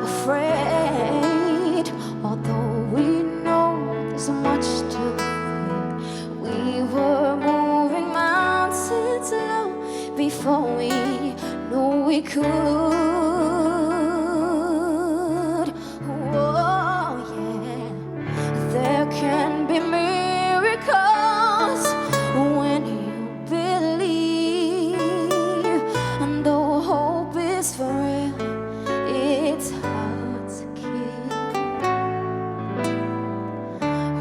afraid, although we know there's much to fear. We were moving mountains low before we knew we could. Oh yeah, there can be miracles when you believe, and though hope is for real, it's hard to kill.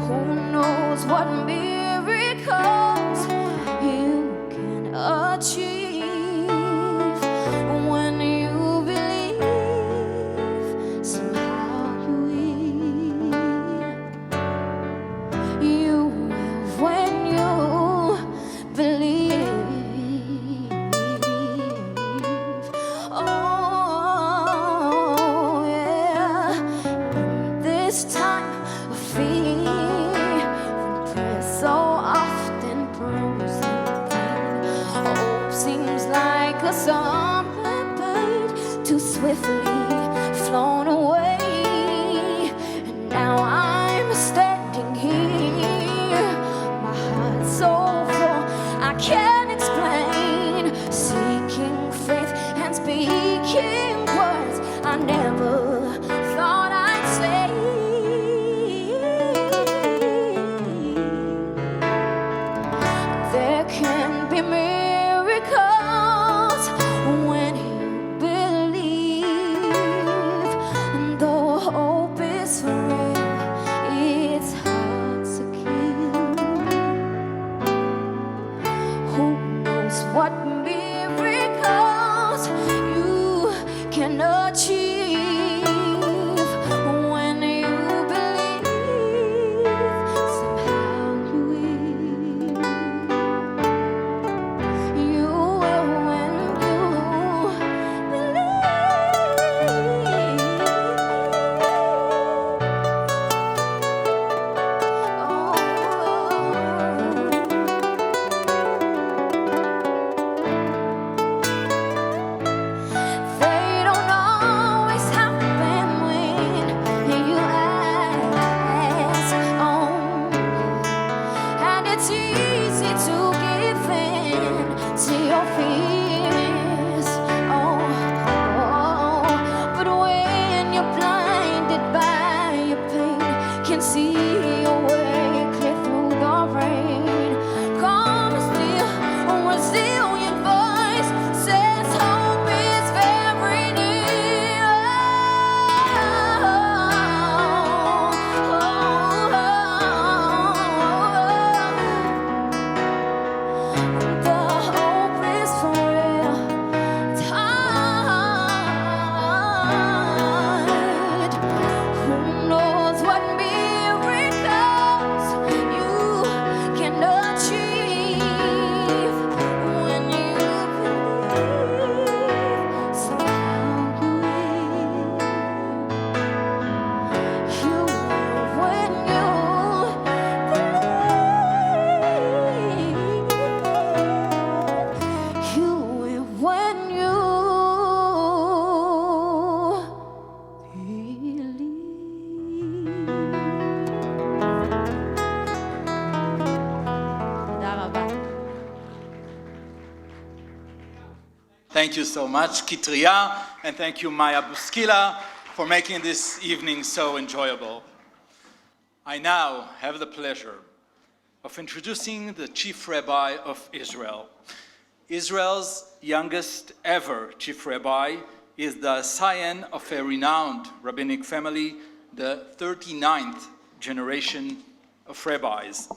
Who knows what miracles you can achieve when you believe, somehow you will. You will when you believe. Oh yeah, in this time of fear, when prayer so often proves pain, hope seems like a summer bird too swiftly flown away. And now I'm standing here, my heart's so full I can't explain, seeking faith and speaking words I never thought I'd say. There can be miracles when you believe, and though hope is for real, it's hard to kill. Who knows what miracles you can achieve when you believe, somehow you will. You will when you They don't always happen when you ask. Oh, and it's easy to give in to your fears. Oh, but when you're blinded by your pain, can see your way clear through the rain. Calm and still, a resilient voice says hope is very near. The hope is for real. Thank you so much, Kitria, and thank you, Maya Buskila, for making this evening so enjoyable. I now have the pleasure of introducing the Chief Rabbi of Israel. Israel's youngest ever Chief Rabbi is the scion of a renowned rabbinic family, the 39th generation of rabbis.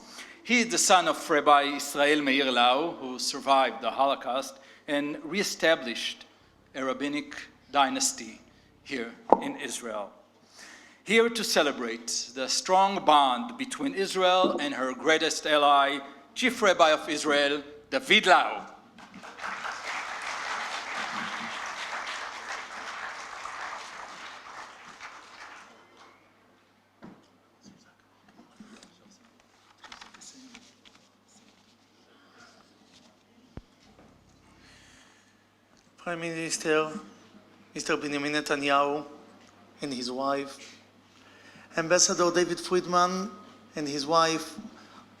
He is the son of Rabbi Israel Meir Lau, who survived the Holocaust and reestablished a rabbinic dynasty here in Israel. Here to celebrate the strong bond between Israel and her greatest ally, Chief Rabbi of Israel, David Lau. Prime Minister, Mr. Benjamin Netanyahu and his wife, Ambassador David Friedman and his wife,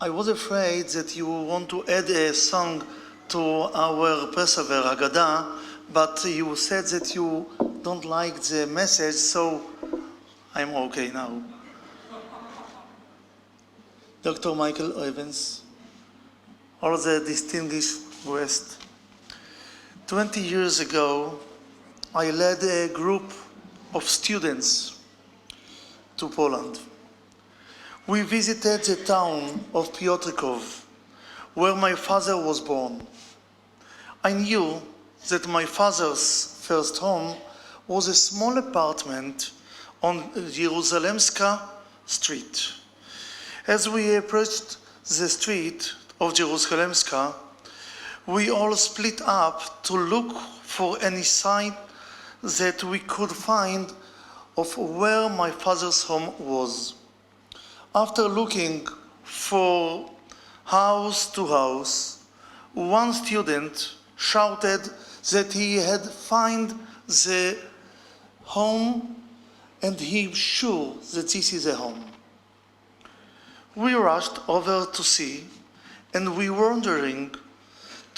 I was afraid that you want to add a song to our Passover Haggadah, but you said that you don't like the message, so I'm okay now. Dr. Michael Evans, all the distinguished guests, 20 years ago, I led a group of students to Poland. We visited the town of Piotrków, where my father was born. I knew that my father's first home was a small apartment on Jerusalemska Street. As we approached the street of Jerusalemska, we all split up to look for any sign that we could find of where my father's home was. After looking for house to house, one student shouted that he had found the home and he's sure that this is a home. We rushed over to see, and we were wondering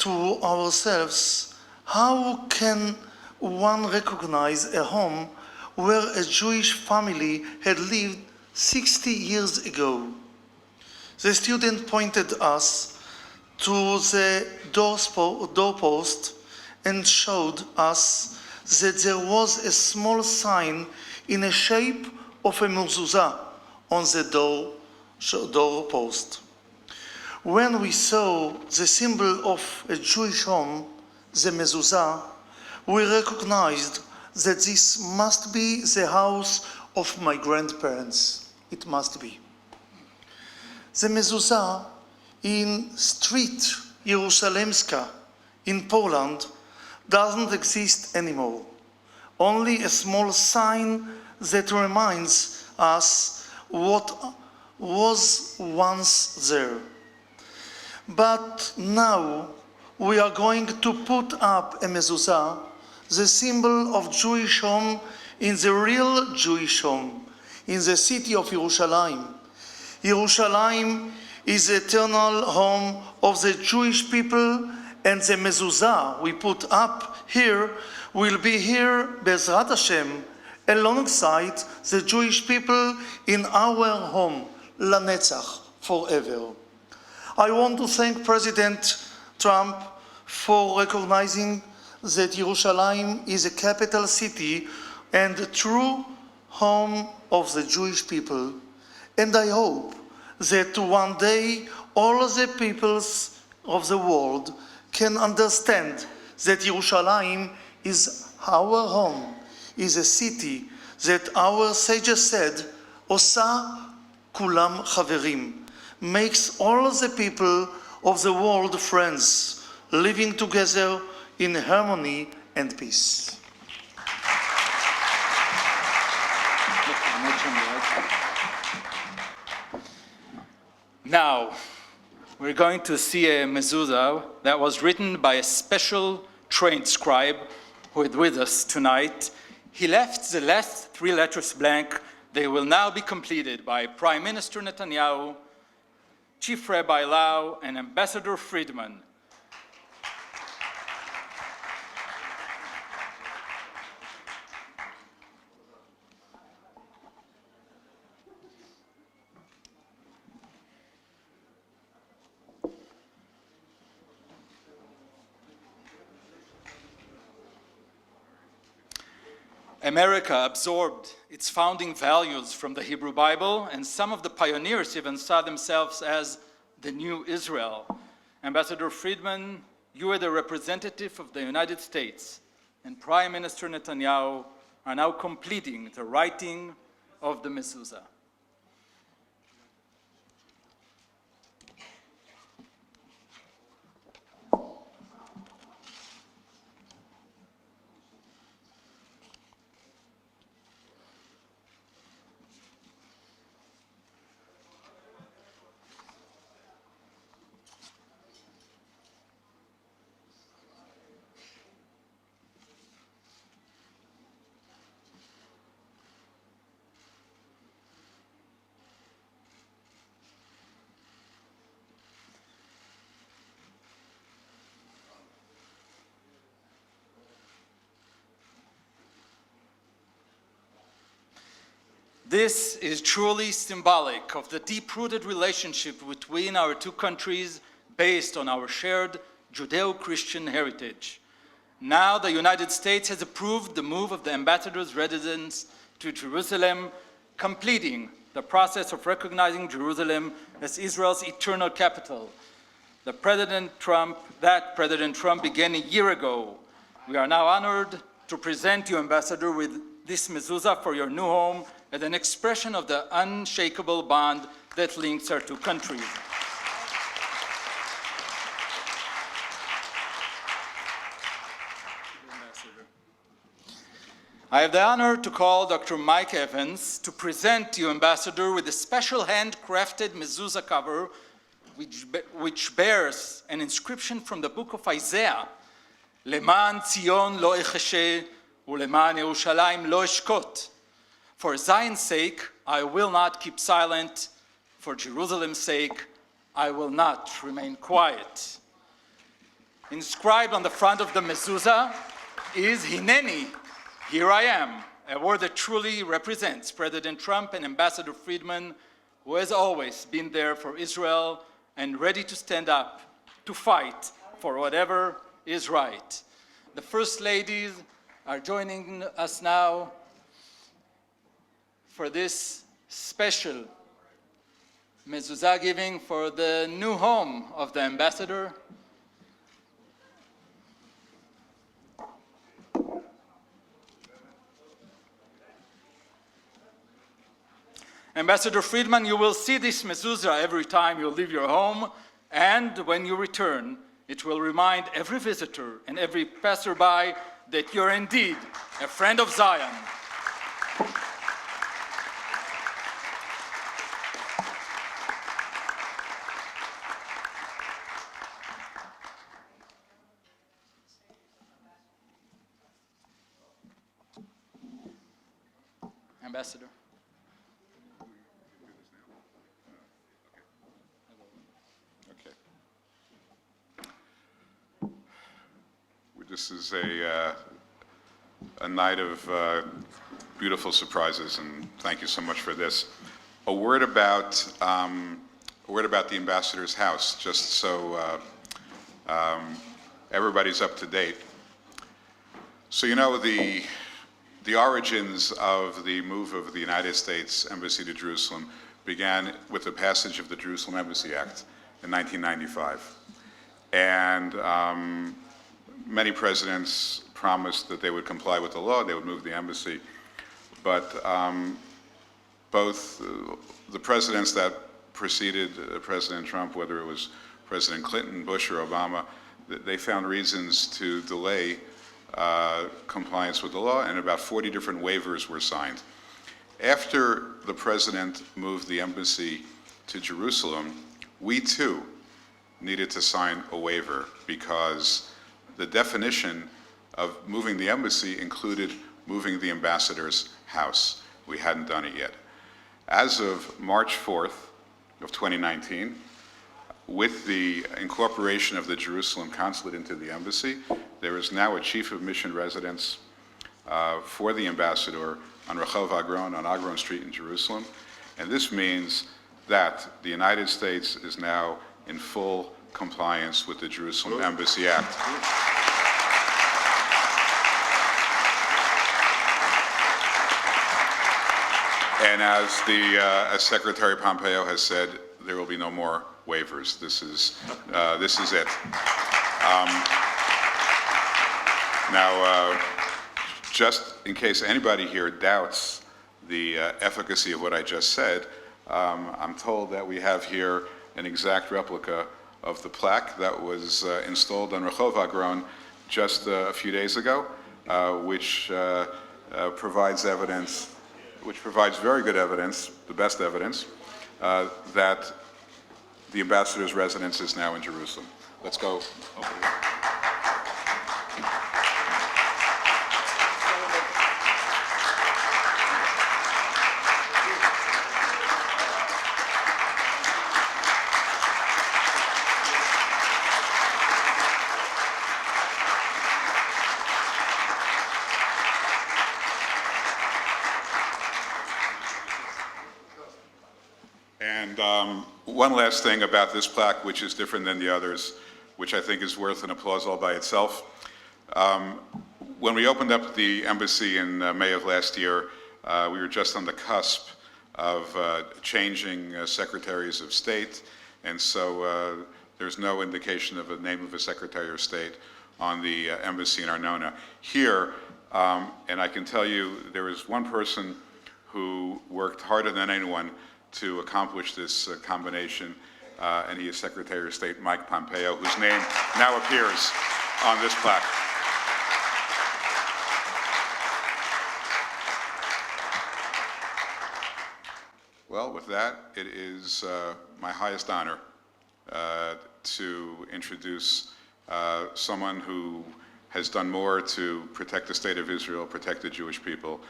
to ourselves, how can one recognize a home where a Jewish family had lived 60 years ago? The student pointed us to the doorpost and showed us that there was a small sign in the shape of a Mezuzah on the doorpost. When we saw the symbol of a Jewish home, the Mezuzah, we recognized that this must be the house of my grandparents. It must be. The Mezuzah in street Jerusalemska in Poland doesn't exist anymore. Only a small sign that reminds us what was once there. But now we are going to put up a Mezuzah, the symbol of Jewish home, in the real Jewish home, in the city of Yerushalayim. Yerushalayim is the eternal home of the Jewish people, and the Mezuzah we put up here will be here, Bezrat Hashem, alongside the Jewish people in our home, Lanetzach, forever. I want to thank President Trump for recognizing that Yerushalayim is a capital city and a true home of the Jewish people. And I hope that one day all the peoples of the world can understand that Yerushalayim is our home, is a city that our sages said, Osa kulam chaverim, makes all the people of the world friends, living together in harmony and peace. Now, we're going to see a Mezuzah that was written by a special trained scribe who is with us tonight. He left the last three letters blank. They will now be completed by Prime Minister Netanyahu, Chief Rabbi Lau, and Ambassador Friedman. America absorbed its founding values from the Hebrew Bible, and some of the pioneers even saw themselves as the new Israel. Ambassador Friedman, you are the representative of the United States, and Prime Minister Netanyahu are now completing the writing of the Mezuzah. This is truly symbolic of the deep-rooted relationship between our two countries based on our shared Judeo-Christian heritage. Now the United States has approved the move of the ambassador's residence to Jerusalem, completing the process of recognizing Jerusalem as Israel's eternal capital. President Trump began a year ago. We are now honored to present you, Ambassador, with this Mezuzah for your new home as an expression of the unshakable bond that links our two countries. I have the honor to call Dr. Mike Evans to present you, Ambassador, with a special handcrafted Mezuzah cover which bears an inscription from the book of Isaiah, Leman Zion lo echeshe, uleman Yerushalayim lo eshkot. For Zion's sake, I will not keep silent. For Jerusalem's sake, I will not remain quiet. Inscribed on the front of the Mezuzah is Hineni, here I am, a word that truly represents President Trump and Ambassador Friedman, who has always been there for Israel and ready to stand up to fight for whatever is right. The First Ladies are joining us now for this special Mezuzah giving for the new home of the ambassador. Ambassador Friedman, you will see this Mezuzah every time you leave your home, and when you return, it will remind every visitor and every passerby that you're indeed a friend of Zion. Ambassador. This is a night of beautiful surprises, and thank you so much for this. A word about the ambassador's house, just so everybody's up to date. So you know the origins of the move of the United States Embassy to Jerusalem began with the passage of the Jerusalem Embassy Act in 1995, and many presidents promised that they would comply with the law, they would move the embassy, but both the presidents that preceded President Trump, whether it was President Clinton, Bush, or Obama, they found reasons to delay compliance with the law, and about 40 different waivers were signed. After the president moved the embassy to Jerusalem, we too needed to sign a waiver because the definition of moving the embassy included moving the ambassador's house. We hadn't done it yet. As of March 4th of 2019, with the incorporation of the Jerusalem consulate into the embassy, there is now a chief of mission residence for the ambassador on Rehov Agron, on Agron Street in Jerusalem. And this means that the United States is now in full compliance with the Jerusalem Embassy Act. And as Secretary Pompeo has said, there will be no more waivers. This is it. Now, just in case anybody here doubts the efficacy of what I just said, I'm told that we have here an exact replica of the plaque that was installed on Rehov Agron just a few days ago, which provides evidence, which provides very good evidence, the best evidence, that the ambassador's residence is now in Jerusalem. Let's go over here. And one last thing about this plaque, which is different than the others, which I think is worth an applause all by itself. When we opened up the embassy in May of last year, we were just on the cusp of changing secretaries of state, and so there's no indication of a name of a secretary of state on the embassy in Arnona. Here, and I can tell you, there is one person who worked harder than anyone to accomplish this combination, and he is Secretary of State Mike Pompeo, whose name now appears on this plaque. Well, with that, it is my highest honor to introduce someone who has done more to protect the state of Israel, protect the Jewish people,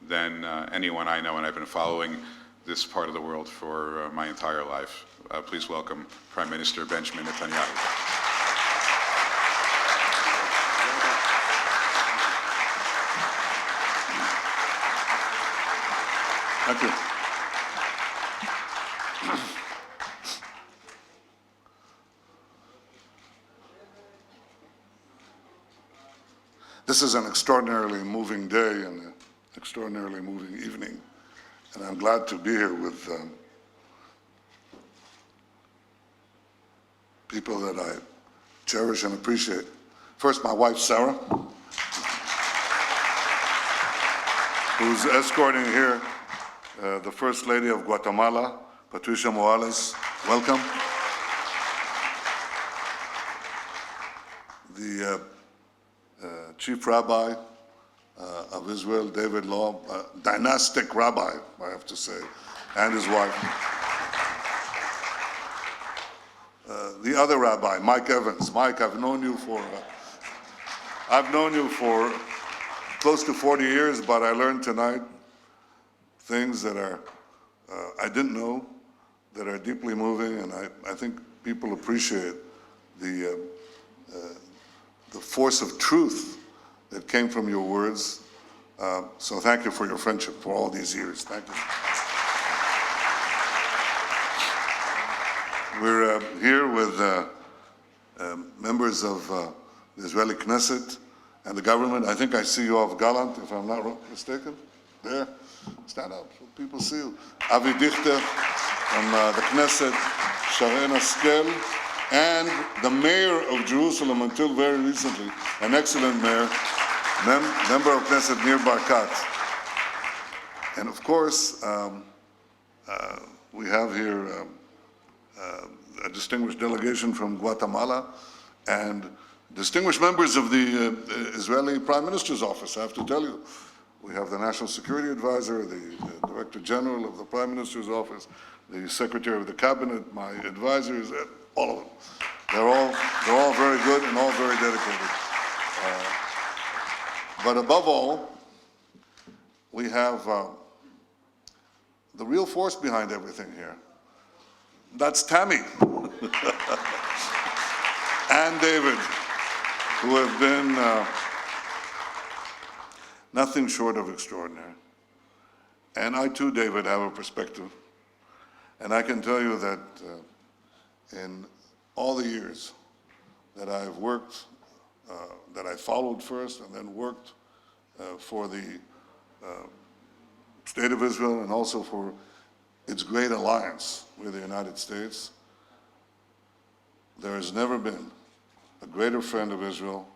than anyone I know, and I've been following this part of the world for my entire life. Please welcome Prime Minister Benjamin Netanyahu. Thank you. This is an extraordinarily moving day and an extraordinarily moving evening. And I'm glad to be here with people that I cherish and appreciate. First, my wife, Sarah, who's escorting here the First Lady of Guatemala, Patricia Morales. Welcome. The Chief Rabbi of Israel, David Law, dynastic rabbi, I have to say, and his wife. The other rabbi, Mike Evans. Mike, I've known you for close to 40 years, but I learned tonight things that are I didn't know, that are deeply moving, and I think people appreciate the force of truth that came from your words. So thank you for your friendship for all these years. Thank you. We're here with members of the Israeli Knesset and the government. I think I see Yoav Gallant, if I'm not mistaken. There, stand up so people see you. Avi Dichter from the Knesset, Sharon Askel, and the mayor of Jerusalem until very recently, an excellent mayor, member of Knesset Nir Barkat. And of course, we have here a distinguished delegation from Guatemala and distinguished members of the Israeli Prime Minister's office. I have to tell you, we have the National Security Advisor, the Director General of the Prime Minister's office, the Secretary of the Cabinet, my advisors, all of them. They're all very good and all very dedicated. But above all, we have the real force behind everything here. That's Tammy and David, who have been nothing short of extraordinary. And I too, David, have a perspective. And I can tell you that in all the years that I've worked, that I followed first and then worked for the State of Israel and also for its great alliance with the United States. There has never been a greater friend of Israel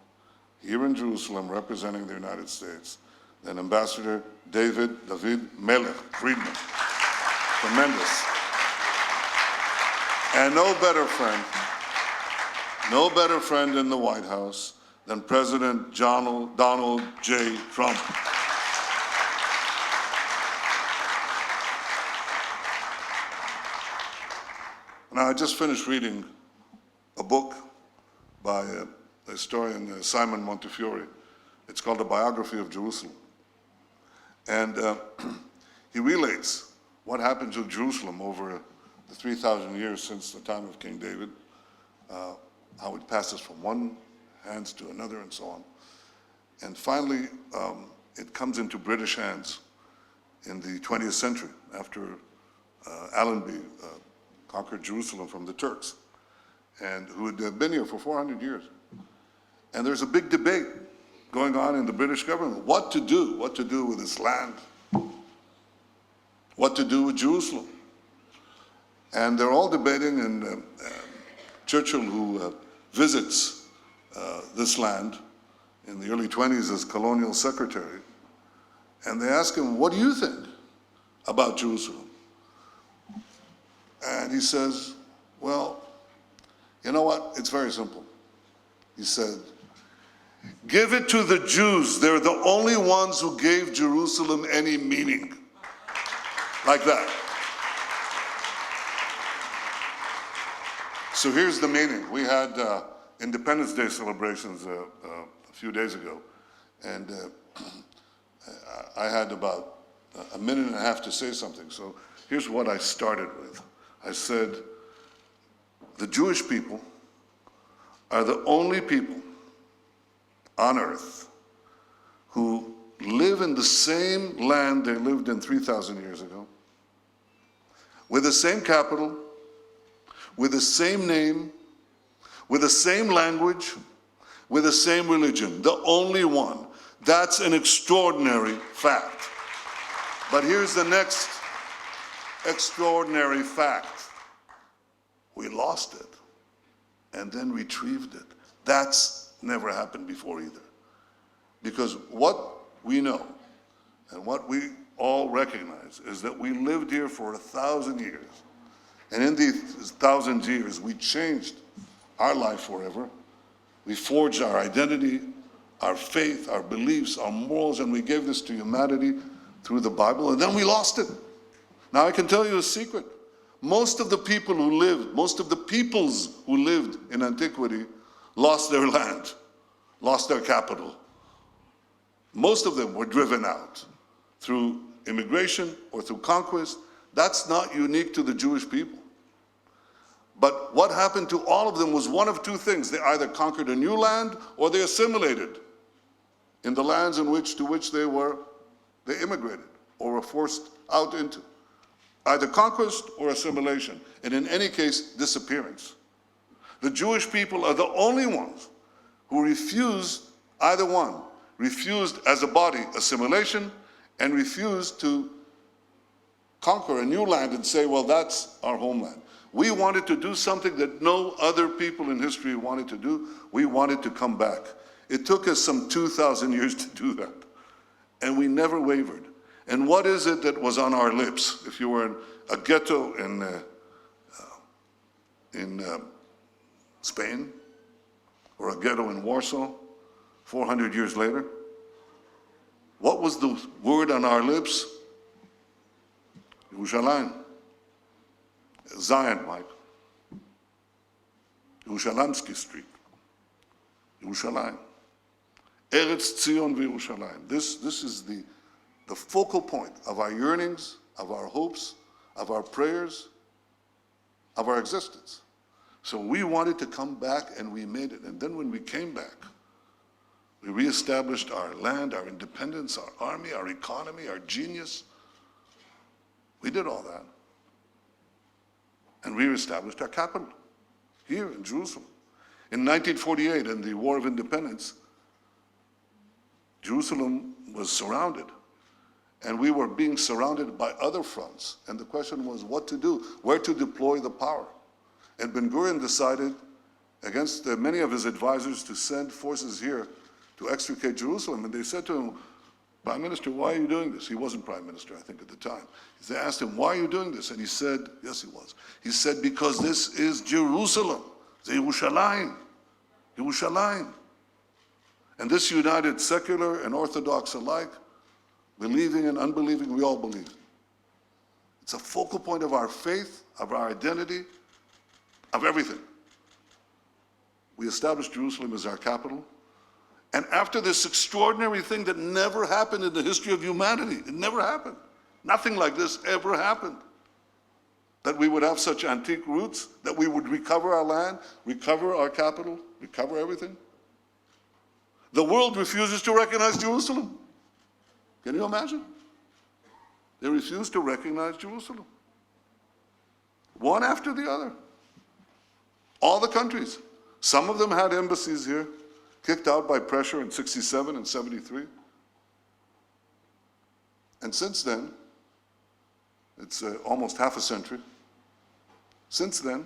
here in Jerusalem representing the United States than Ambassador David Melech Friedman. Tremendous. And no better friend in the White House than President Donald J. Trump. Now, I just finished reading a book by a historian, Simon Montefiore. It's called A Biography of Jerusalem. And he relates what happened to Jerusalem over the 3,000 years since the time of King David, how it passes from one hands to another and so on. And finally, it comes into British hands in the 20th century after Allenby conquered Jerusalem from the Turks, and who had been here for 400 years. And there's a big debate going on in the British government, what to do with this land, what to do with Jerusalem. And they're all debating, and Churchill, who visits this land in the early 20s as colonial secretary, and they ask him, what do you think about Jerusalem? And he says, well, you know what? It's very simple. He said, give it to the Jews. They're the only ones who gave Jerusalem any meaning. Like that. So here's the meaning. We had Independence Day celebrations a few days ago, and I had about a minute and a half to say something. So here's what I started with. I said, the Jewish people are the only people on earth who live in the same land they lived in 3,000 years ago, with the same capital, with the same name, with the same language, with the same religion. The only one. That's an extraordinary fact. But here's the next extraordinary fact. We lost it and then retrieved it. That's never happened before either. Because what we know and what we all recognize is that we lived here for 1,000 years. And in these 1,000 years, we changed our life forever. We forged our identity, our faith, our beliefs, our morals, and we gave this to humanity through the Bible, and then we lost it. Now, I can tell you a secret. Most of the people who lived, most of the peoples who lived in antiquity lost their land, lost their capital. Most of them were driven out through immigration or through conquest. That's not unique to the Jewish people. But what happened to all of them was one of two things. They either conquered a new land or they assimilated in the lands to which they immigrated or were forced out into. Either conquest or assimilation, and in any case, disappearance. The Jewish people are the only ones who refused either one, refused as a body assimilation, and refused to conquer a new land and say, well, that's our homeland. We wanted to do something that no other people in history wanted to do. We wanted to come back. It took us some 2,000 years to do that, and we never wavered. And what is it that was on our lips? If you were in a ghetto in Spain, or a ghetto in Warsaw, 400 years later, what was the word on our lips? Yerushalayim. Zion, Mike. Yerushalamsky Street. Yerushalayim. Eretz Tzion v'Yerushalayim. This is the focal point of our yearnings, of our hopes, of our prayers, of our existence. So we wanted to come back, and we made it. And then when we came back, we reestablished our land, our independence, our army, our economy, our genius. We did all that. And we reestablished our capital here in Jerusalem. In 1948, in the War of Independence, Jerusalem was surrounded. And we were being surrounded by other fronts. And the question was what to do, where to deploy the power. And Ben-Gurion decided, against many of his advisors, to send forces here to extricate Jerusalem. And they said to him, Prime Minister, why are you doing this? He wasn't Prime Minister, I think, at the time. They asked him, why are you doing this? And he said, yes, he was. He said, because this is Jerusalem, Yerushalayim, Yerushalayim. And this united secular and Orthodox alike, believing and unbelieving, we all believe. It's a focal point of our faith, of our identity, of everything. We established Jerusalem as our capital. And after this extraordinary thing that never happened in the history of humanity, it never happened. Nothing like this ever happened. That we would have such antique roots, that we would recover our land, recover our capital, recover everything. The world refuses to recognize Jerusalem. Can you imagine? They refuse to recognize Jerusalem. One after the other. All the countries. Some of them had embassies here, kicked out by pressure in 67 and 73. And since then, it's almost half a century, since then,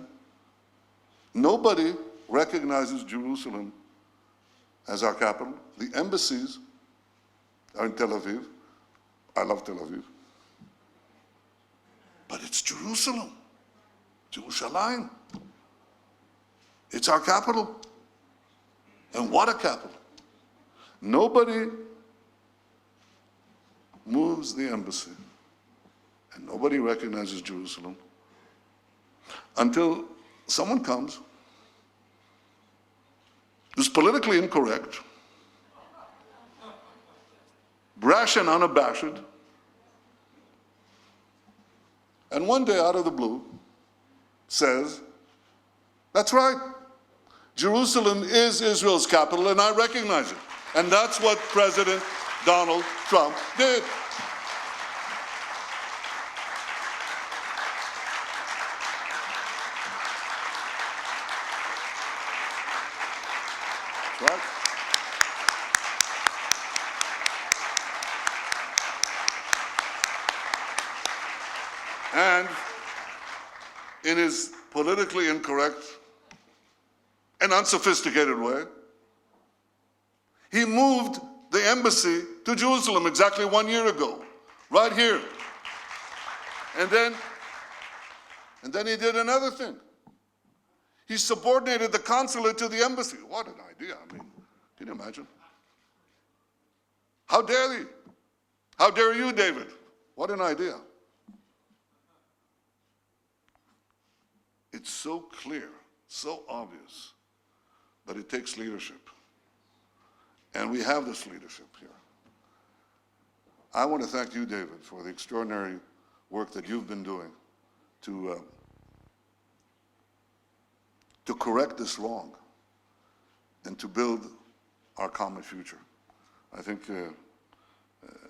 nobody recognizes Jerusalem as our capital. The embassies are in Tel Aviv. I love Tel Aviv. But it's Jerusalem, Yerushalayim. It's our capital. And what a capital. Nobody moves the embassy and nobody recognizes Jerusalem until someone comes who's politically incorrect, brash and unabashed, and one day out of the blue says, that's right, Jerusalem is Israel's capital and I recognize it. And that's what President Donald Trump did. Right? And in his politically incorrect and unsophisticated way, he moved the embassy to Jerusalem exactly 1 year ago, right here. And then he did another thing. He subordinated the consulate to the embassy. What an idea. I mean, can you imagine? How dare he? How dare you, David? What an idea. It's so clear, so obvious, but it takes leadership. And we have this leadership here. I want to thank you, David, for the extraordinary work that you've been doing to correct this wrong and to build our common future. I think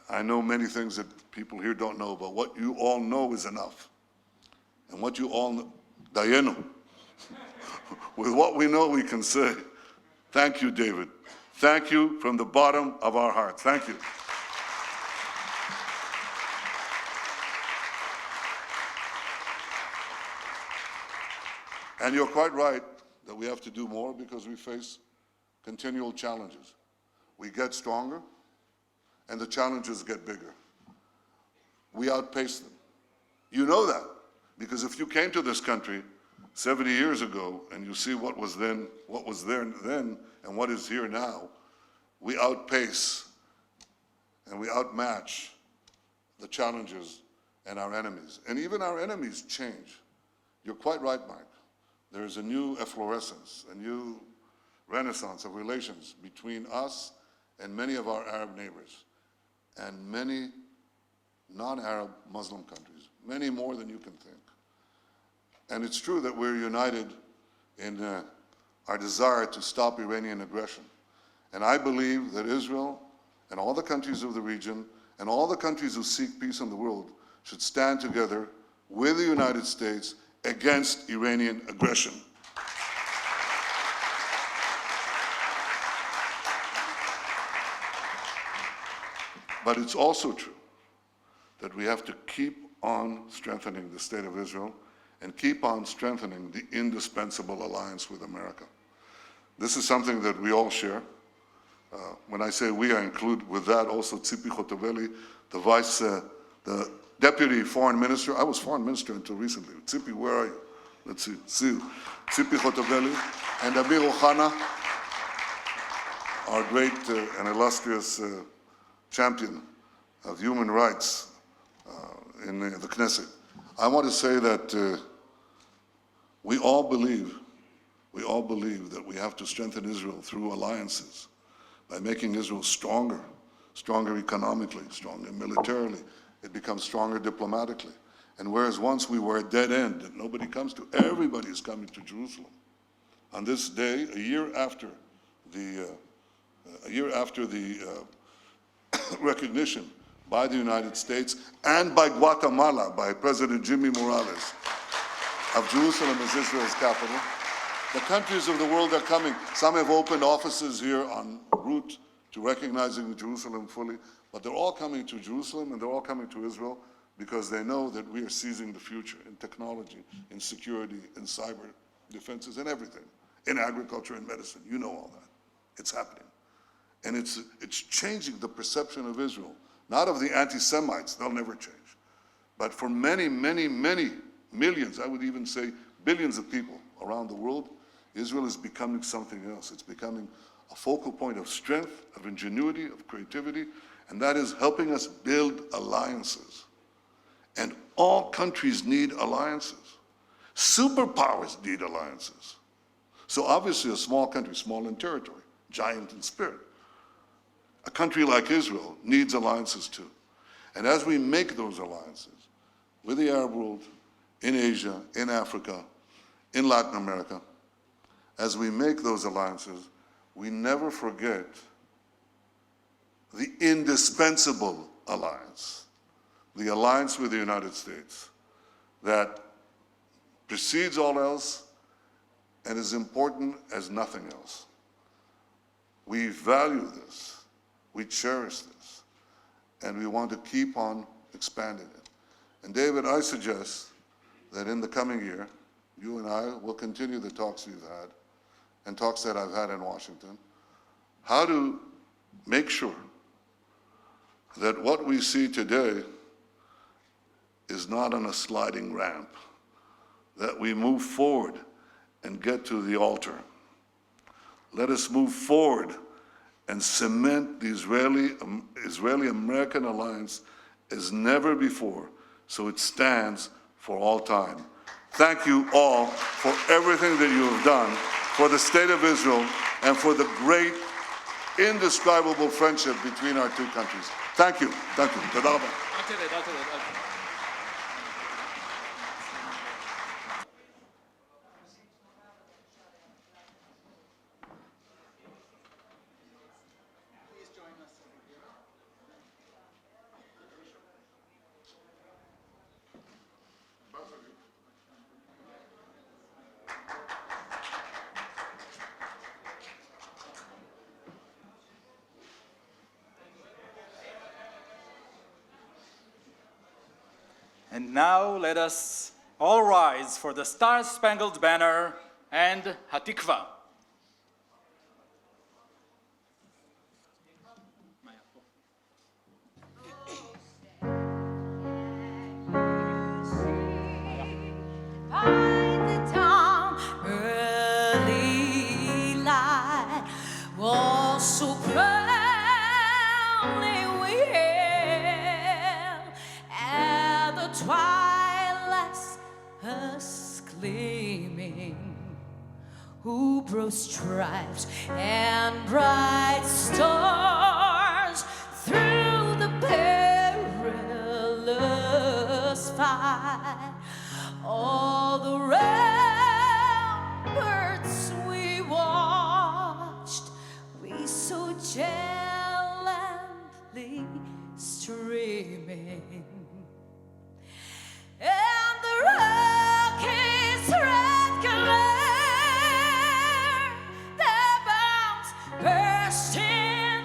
I know many things that people here don't know, but what you all know is enough. And what you all know, Dayenu, with what we know we can say, thank you, David. Thank you from the bottom of our hearts. Thank you. And you're quite right that we have to do more because we face continual challenges. We get stronger and the challenges get bigger. We outpace them. You know that because if you came to this country 70 years ago and you see what was there then and what is here now, we outpace and we outmatch the challenges and our enemies. And even our enemies change. You're quite right, Mike. There is a new efflorescence, a new renaissance of relations between us and many of our Arab neighbors and many non-Arab Muslim countries, many more than you can think. And it's true that we're united in our desire to stop Iranian aggression. And I believe that Israel and all the countries of the region and all the countries who seek peace in the world should stand together with the United States against Iranian aggression. But it's also true that we have to keep on strengthening the State of Israel and keep on strengthening the indispensable alliance with America. This is something that we all share. When I say we, I include with that also Tzipi Chotoveli, the Deputy Foreign Minister. I was Foreign Minister until recently. Tzipi, where are you? Let's see you. Tzipi Chotoveli and Amir Ohana, our great and illustrious champion of human rights in the Knesset. I want to say that we all believe that we have to strengthen Israel through alliances, by making Israel stronger economically, stronger militarily. It becomes stronger diplomatically. And whereas once we were a dead end that nobody comes to, everybody is coming to Jerusalem. On this day, a year after the recognition by the United States and by Guatemala, by President Jimmy Morales, of Jerusalem as Israel's capital, the countries of the world are coming. Some have opened offices here en route to recognizing Jerusalem fully, but they're all coming to Jerusalem and they're all coming to Israel because they know that we are seizing the future in technology, in security, in cyber defenses, and everything, in agriculture and medicine. You know all that. It's happening. And it's changing the perception of Israel, not of the anti-Semites, they'll never change, but for many, many, many millions, I would even say billions of people around the world, Israel is becoming something else. It's becoming a focal point of strength, of ingenuity, of creativity, and that is helping us build alliances. And all countries need alliances. Superpowers need alliances. So obviously a small country, small in territory, giant in spirit, a country like Israel needs alliances too. And as we make those alliances with the Arab world, in Asia, in Africa, in Latin America, as we make those alliances, we never forget the indispensable alliance, the alliance with the United States that precedes all else and is important as nothing else. We value this, we cherish this, and we want to keep on expanding it. And David, I suggest that in the coming year, you and I will continue the talks we've had and talks that I've had in Washington, how to make sure that what we see today is not on a sliding ramp, that we move forward and get to the altar. Let us move forward and cement the Israeli-American alliance as never before, so it stands for all time. Thank you all for everything that you have done for the State of Israel and for the great, indescribable friendship between our two countries. Thank you. Thank you. Toda rabba. And now let us all rise for the Star-Spangled Banner and Hatikva. Who brought stripes and bright stars through the perilous fight. All the ramparts we watched, we so gently streaming, and the rockets red glare. Bursting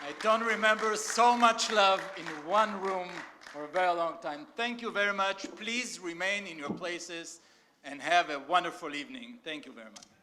I don't remember so much love in one room for a very long time. Thank you very much. Please remain in your places and have a wonderful evening. Thank you very much.